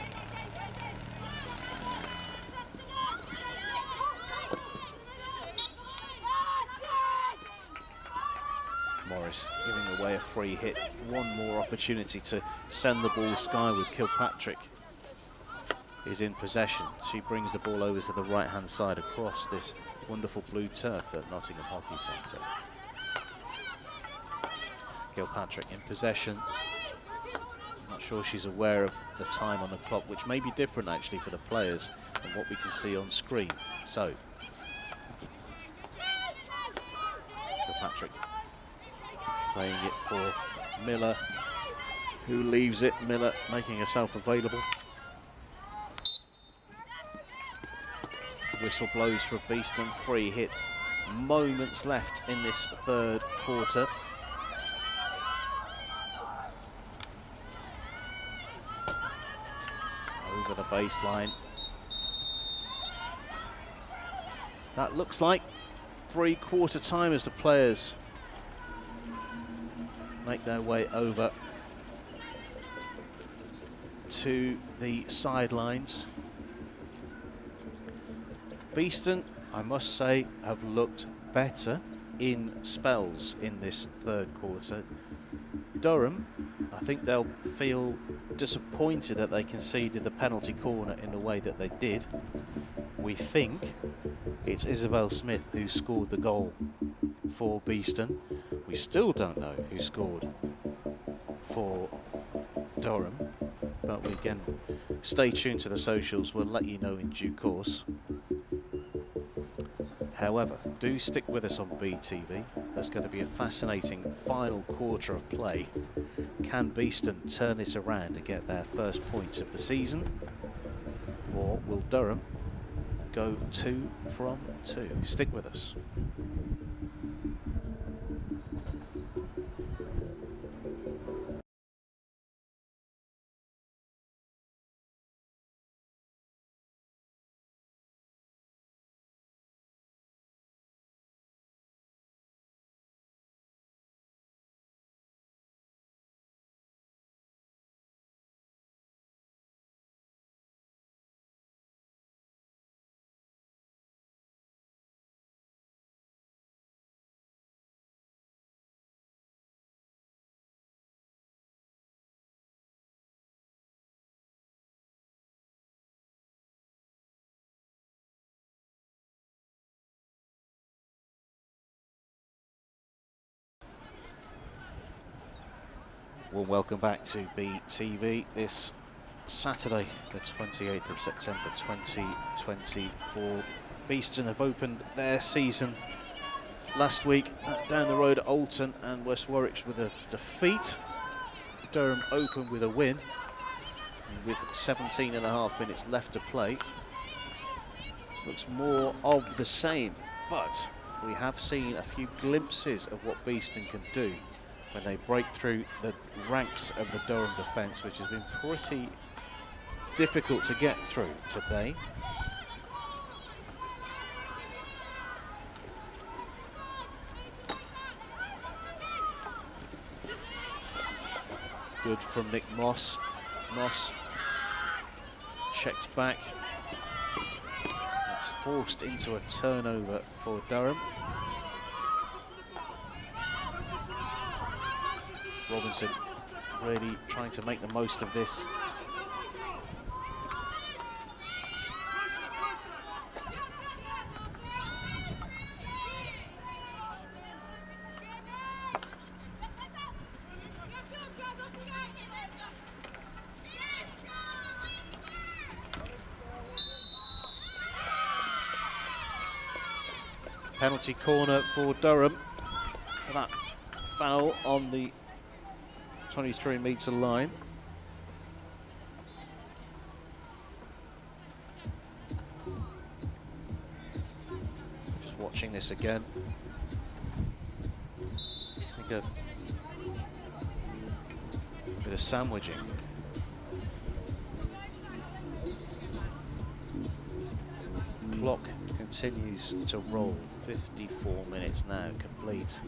Morris giving away a free hit. One more opportunity to send the ball skyward. Kilpatrick is in possession. She brings the ball over to the right-hand side across this wonderful blue turf at Nottingham Hockey Centre. Kilpatrick in possession. Not sure she's aware of the time on the clock, which may be different actually for the players than what we can see on screen. So, Kilpatrick playing it for Miller, who leaves it. Miller making herself available. Whistle blows for Beeston, free hit. Moments left in this third quarter. Over the baseline. That looks like three-quarter time as the players make their way over to the sidelines. Beeston, I must say, have looked better in spells in this third quarter. Durham, I think they'll feel disappointed that they conceded the penalty corner in the way that they did. We think it's Isabel Smith who scored the goal for Beeston. We still don't know who scored for Durham, but we can stay tuned to the socials. We'll let you know in due course. However, do stick with us on BTV. There's going to be a fascinating final quarter of play. Can Beeston turn it around and get their first points of the season? Or will Durham go 2 from 2? Stick with us. Well, welcome back to BTV this Saturday, the 28th of September 2024. Beeston have opened their season last week down the road at Alton and West Warwick with a defeat. Durham opened with a win with 17.5 minutes left to play. Looks more of the same, but we have seen a few glimpses of what Beeston can do when they break through the ranks of the Durham defence, which has been pretty difficult to get through today. Good from Nick Moss. Moss checks back. It's forced into a turnover for Durham. Robinson really trying to make the most of this. Penalty corner for Durham for that foul on the 23-metre line. Just watching this again. I think a bit of sandwiching. Clock continues to roll. 54 minutes now complete.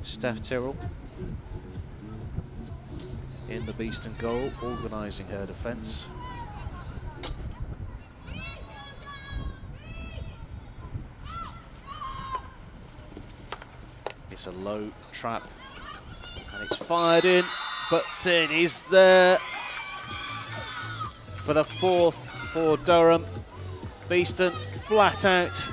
Steph Tyrrell in the Beeston goal, organising her defence. It's a low trap and it's fired in, but it is there for the fourth for Durham. Beeston flat out.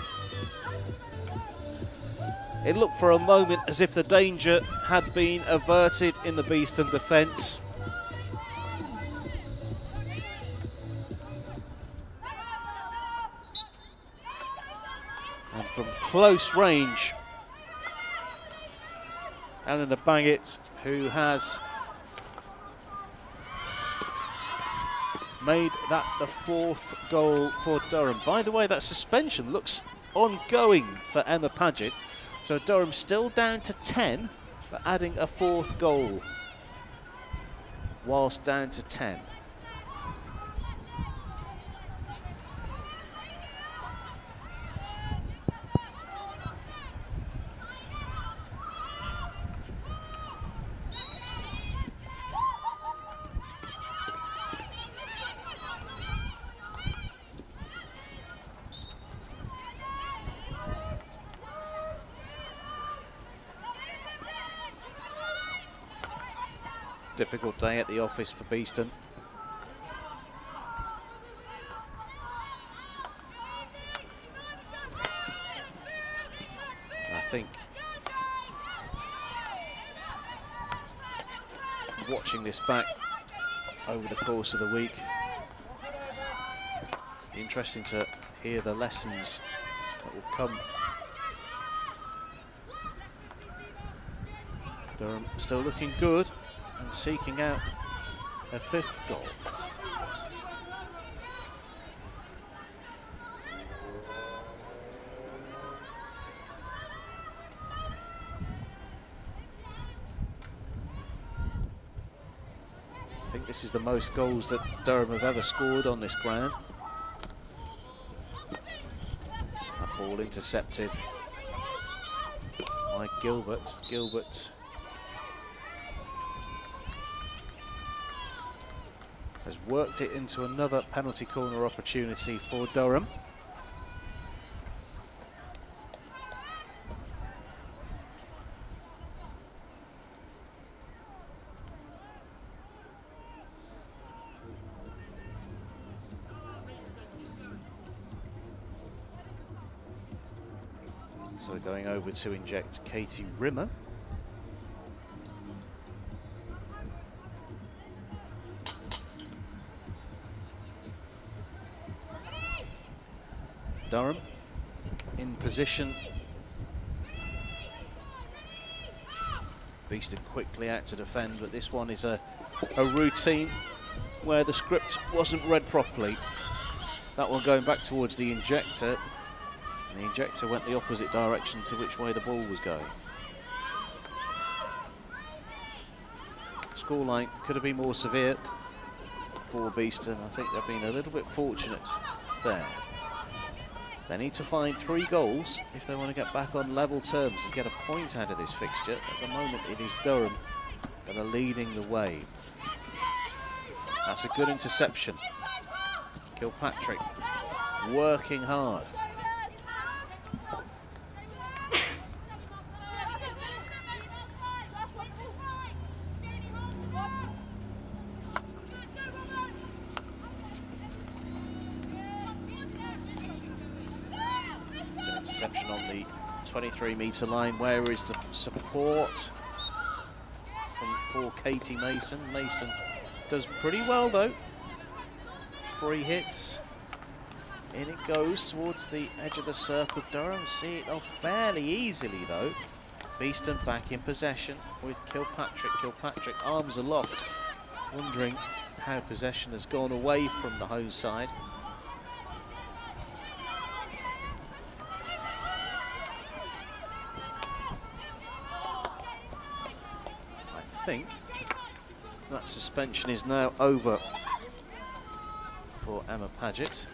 It looked for a moment as if the danger had been averted in the Beeston defence. And from close range, Eleanor Baggett, who has made that the fourth goal for Durham. By the way, that suspension looks ongoing for Emma Paget. So Durham still down to 10, but adding a fourth goal whilst down to 10. Difficult day at the office for Beeston. I think watching this back over the course of the week, interesting to hear the lessons that will come. Durham still looking good and seeking out a fifth goal. I think this is the most goals that Durham have ever scored on this ground. That ball intercepted by Gilbert. Gilbert has worked it into another penalty corner opportunity for Durham. So going over to inject Katie Rimmer. Durham in position. Beeston quickly out to defend, but this one is a routine where the script wasn't read properly. That one going back towards the injector. And the injector went the opposite direction to which way the ball was going. Scoreline could have been more severe for Beeston. I think they've been a little bit fortunate there. They need to find 3 goals if they want to get back on level terms and get a point out of this fixture. At the moment, it is Durham that are leading the way. That's a good interception. Kilpatrick working hard. It's an interception on the 23-metre line. Where is the support for Katie Mason? Mason does pretty well though. 3 hits. In it goes towards the edge of the circle. Durham see it off fairly easily though. Beeston back in possession with Kilpatrick. Kilpatrick arms aloft, wondering how possession has gone away from the home side. I think that suspension is now over for Emma Paget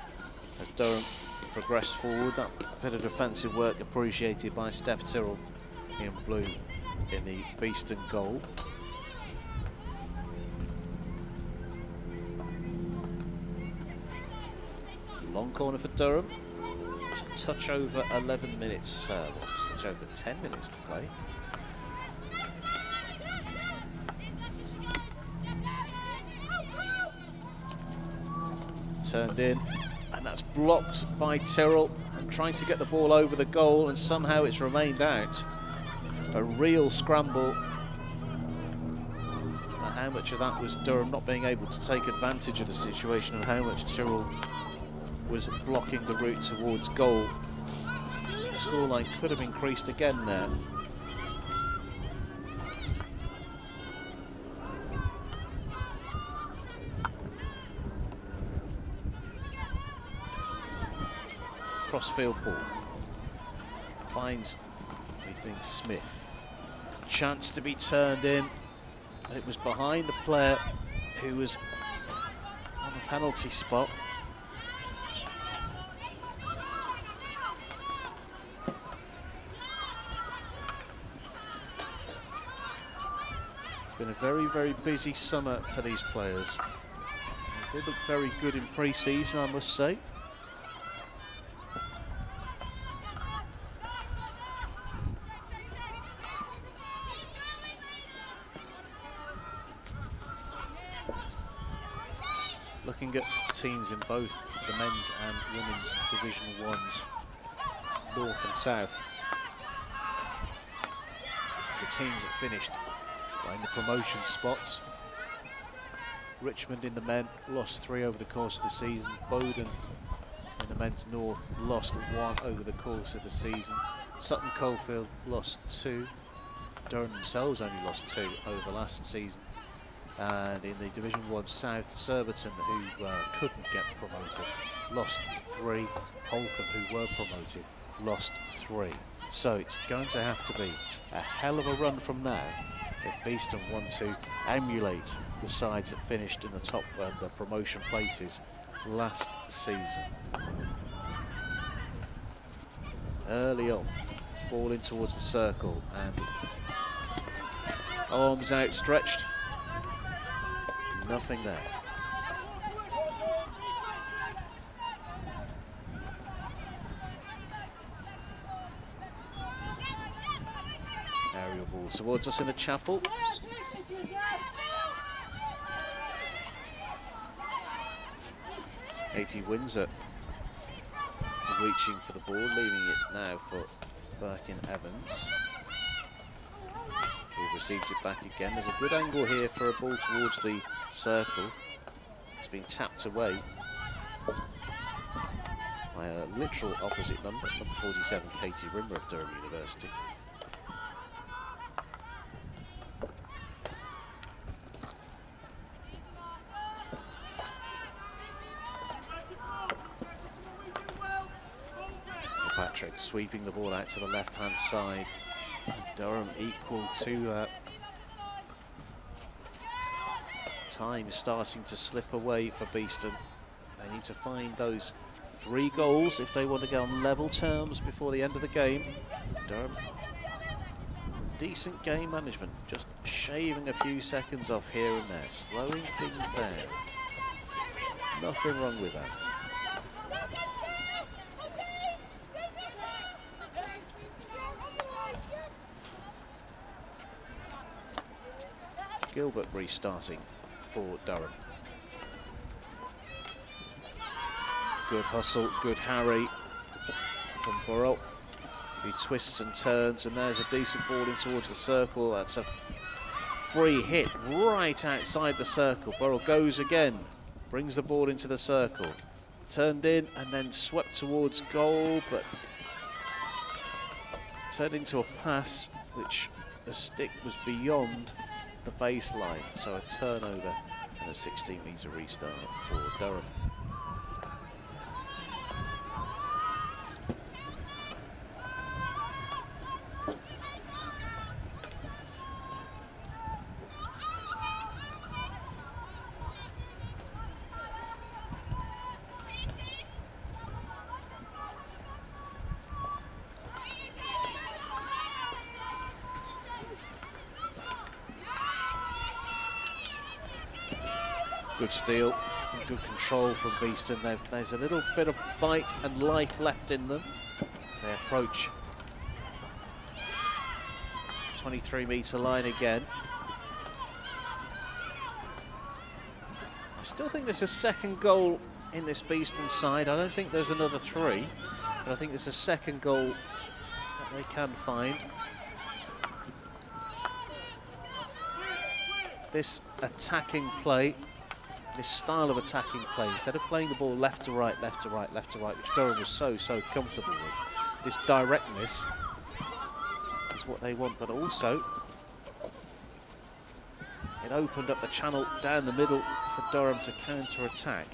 as Durham progress forward. That bit of defensive work appreciated by Steph Tyrrell in blue in the Beeston goal. Long corner for Durham. Just a touch over 11 minutes, touch over 10 minutes to play. Turned in, and that's blocked by Tyrrell, and trying to get the ball over the goal, and somehow it's remained out. A real scramble. And how much of that was Durham not being able to take advantage of the situation, and how much Tyrrell was blocking the route towards goal. The scoreline could have increased again there. Crossfield ball. Finds, we think, Smith. Chance to be turned in, but it was behind the player who was on the penalty spot. It's been a very, very busy summer for these players. They did look very good in pre-season, I must say. Looking at teams in both the men's and women's Division 1s, North and South. The teams that finished in the promotion spots. Richmond in the men lost 3 over the course of the season. Bowden in the men's North lost 1 over the course of the season. Sutton Coldfield lost 2. Durham themselves only lost 2 over last season. And in the Division 1 South, Surbiton, who couldn't get promoted, lost 3. Holcombe, who were promoted, lost 3. So it's going to have to be a hell of a run from now if Beeston want to emulate the sides that finished in the top the promotion places last season. Early on, ball in towards the circle, and arms outstretched. Nothing there. Aerial ball towards us in the chapel. Katie Windsor reaching for the ball, leaving it now for Birkin Evans, who receives it back again. There's a good angle here for a ball towards the circle. It's been tapped away by a literal opposite number 47, Katie Rimmer of Durham University. Patrick sweeping the ball out to the left-hand side. Durham equal to time is starting to slip away for Beeston. They need to find those 3 goals if they want to go on level terms before the end of the game. Durham, decent game management, just shaving a few seconds off here and there, slowing things down. Nothing wrong with that. Gilbert restarting for Durham. Good hustle, good harry from Burrell. He twists and turns, and there's a decent ball in towards the circle. That's a free hit right outside the circle. Burrell goes again, brings the ball into the circle. Turned in and then swept towards goal, but turned into a pass which the stick was beyond the baseline, so a turnover and a 16-metre restart for Durham. Good steal and good control from Beeston. There's a little bit of bite and life left in them as they approach 23-metre line again. I still think there's a second goal in this Beeston side. I don't think there's another 3, but I think there's a second goal that they can find. This attacking play, this style of attacking play, instead of playing the ball left to right, left to right, left to right, which Durham was so comfortable with, this directness is what they want, but also it opened up the channel down the middle for Durham to counter-attack.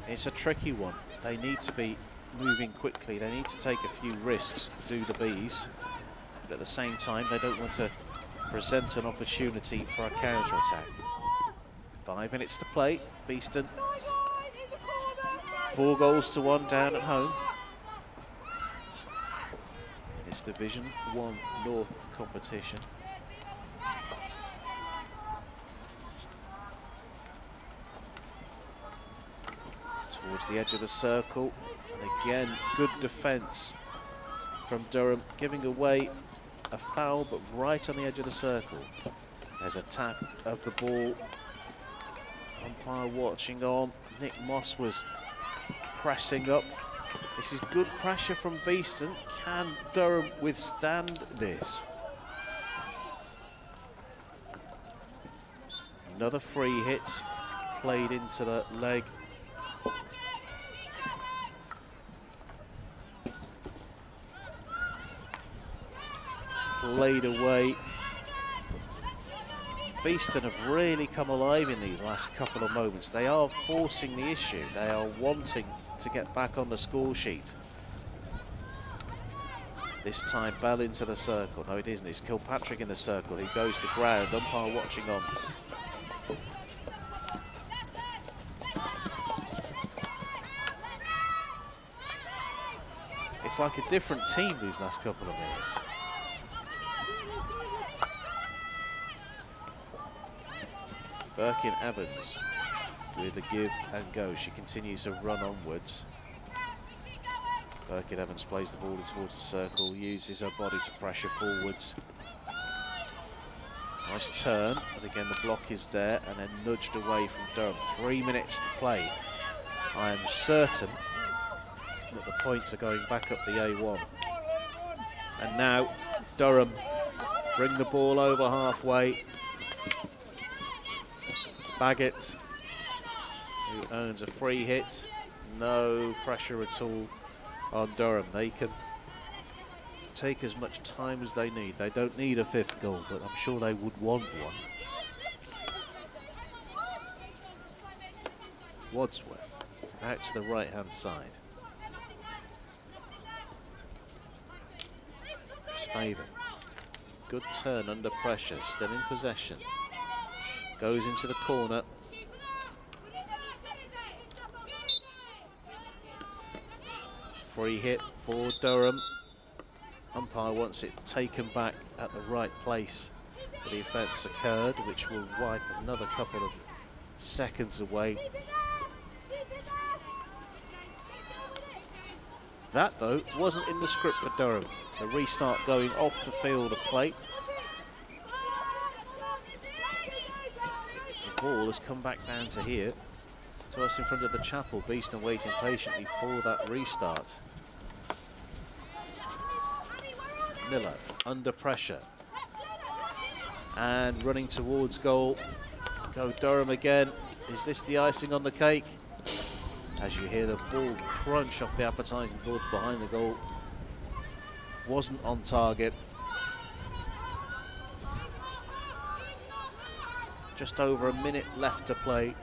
It's a tricky one. They need to be moving quickly. They need to take a few risks, do the Bees, but at the same time they don't want to present an opportunity for a counter-attack. 5 minutes to play. Beeston 4-1 down at home. It's Division 1 North competition. Towards the edge of the circle, and again good defence from Durham, giving away a foul, but right on the edge of the circle. There's a tap of the ball. Umpire watching on. Nick Moss was pressing up. This is good pressure from Beeston. Can Durham withstand this? Another free hit played into the leg. Laid away. Beeston have really come alive in these last couple of moments. They are forcing the issue. They are wanting to get back on the score sheet. This time Bell into the circle. No, it isn't. It's Kilpatrick in the circle. He goes to ground. Umpire watching on. It's like a different team these last couple of minutes. Birkin Evans with a give and go. She continues to run onwards. Birkin Evans plays the ball towards the circle, uses her body to pressure forwards. Nice turn, but again the block is there and then nudged away from Durham. 3 minutes to play. I am certain that the points are going back up the A1. And now Durham bring the ball over halfway. Baggett, who earns a free hit. No pressure at all on Durham. They can take as much time as they need. They don't need a fifth goal, but I'm sure they would want one. Wadsworth out to the right-hand side. Spaven, good turn under pressure, still in possession. Goes into the corner. Free hit for Durham. Umpire wants it taken back at the right place where the offence occurred, which will wipe another couple of seconds away. That, though, wasn't in the script for Durham. The restart going off the field of play. The ball has come back down to here, to us in front of the chapel. Beeston waiting patiently for that restart. Miller under pressure and running towards goal. Go Durham again. Is this the icing on the cake? As you hear the ball crunch off the advertising boards behind the goal. Wasn't on target. Just over a minute left to play.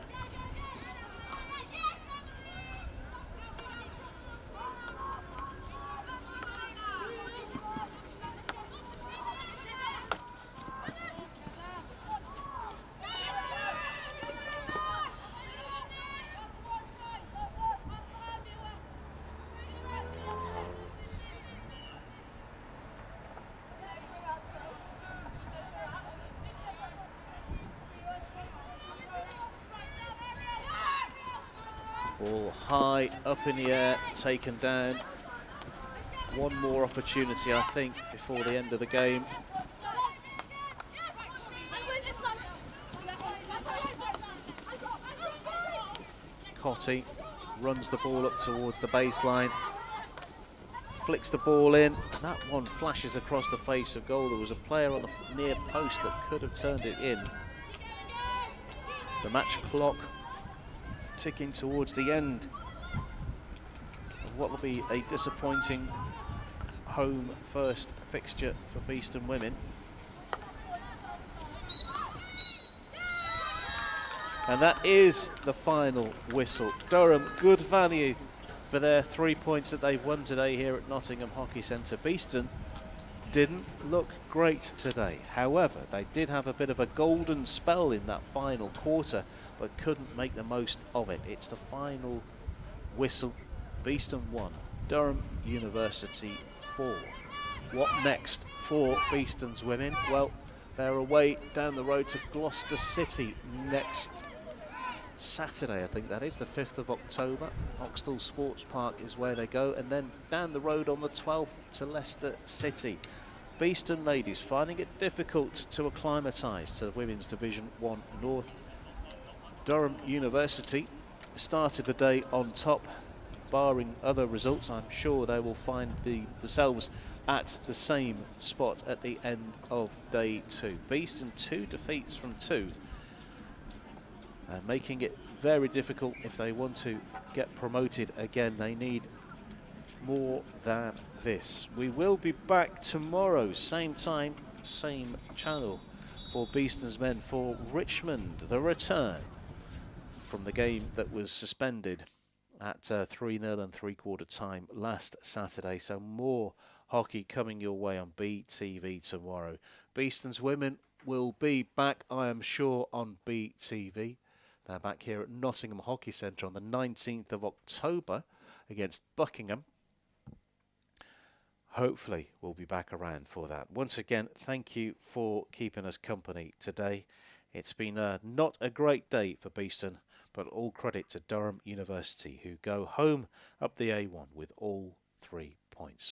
Ball high, up in the air, taken down. One more opportunity, I think, before the end of the game. Cotty runs the ball up towards the baseline, flicks the ball in. That one flashes across the face of goal. There was a player on the near post that could have turned it in. The match clock ticking towards the end of what will be a disappointing home first fixture for Beeston women. And that is the final whistle. Durham, good value for their 3 points that they've won today here at Nottingham Hockey Centre. Beeston didn't look great today. However, they did have a bit of a golden spell in that final quarter, but couldn't make the most of it. It's the final whistle. Beeston 1, Durham University 4. What next for Beeston's women? Well, they're away down the road to Gloucester City next Saturday, I think that is, the 5th of October. Hoxtall Sports Park is where they go, and then down the road on the 12th to Leicester City. Beeston ladies finding it difficult to acclimatise to the Women's Division 1 North. Durham University started the day on top, barring other results. I'm sure they will find themselves at the same spot at the end of day 2. Beeston 2 defeats from 2, and making it very difficult if they want to get promoted again. They need more than this. We will be back tomorrow, same time, same channel, for Beeston's men for Richmond, the return from the game that was suspended at 3-0 and three-quarter time last Saturday. So more hockey coming your way on BTV tomorrow. Beeston's women will be back, I am sure, on BTV. They're back here at Nottingham Hockey Centre on the 19th of October against Buckingham. Hopefully we'll be back around for that. Once again, thank you for keeping us company today. It's been not a great day for Beeston, but all credit to Durham University, who go home up the A1 with all 3 points.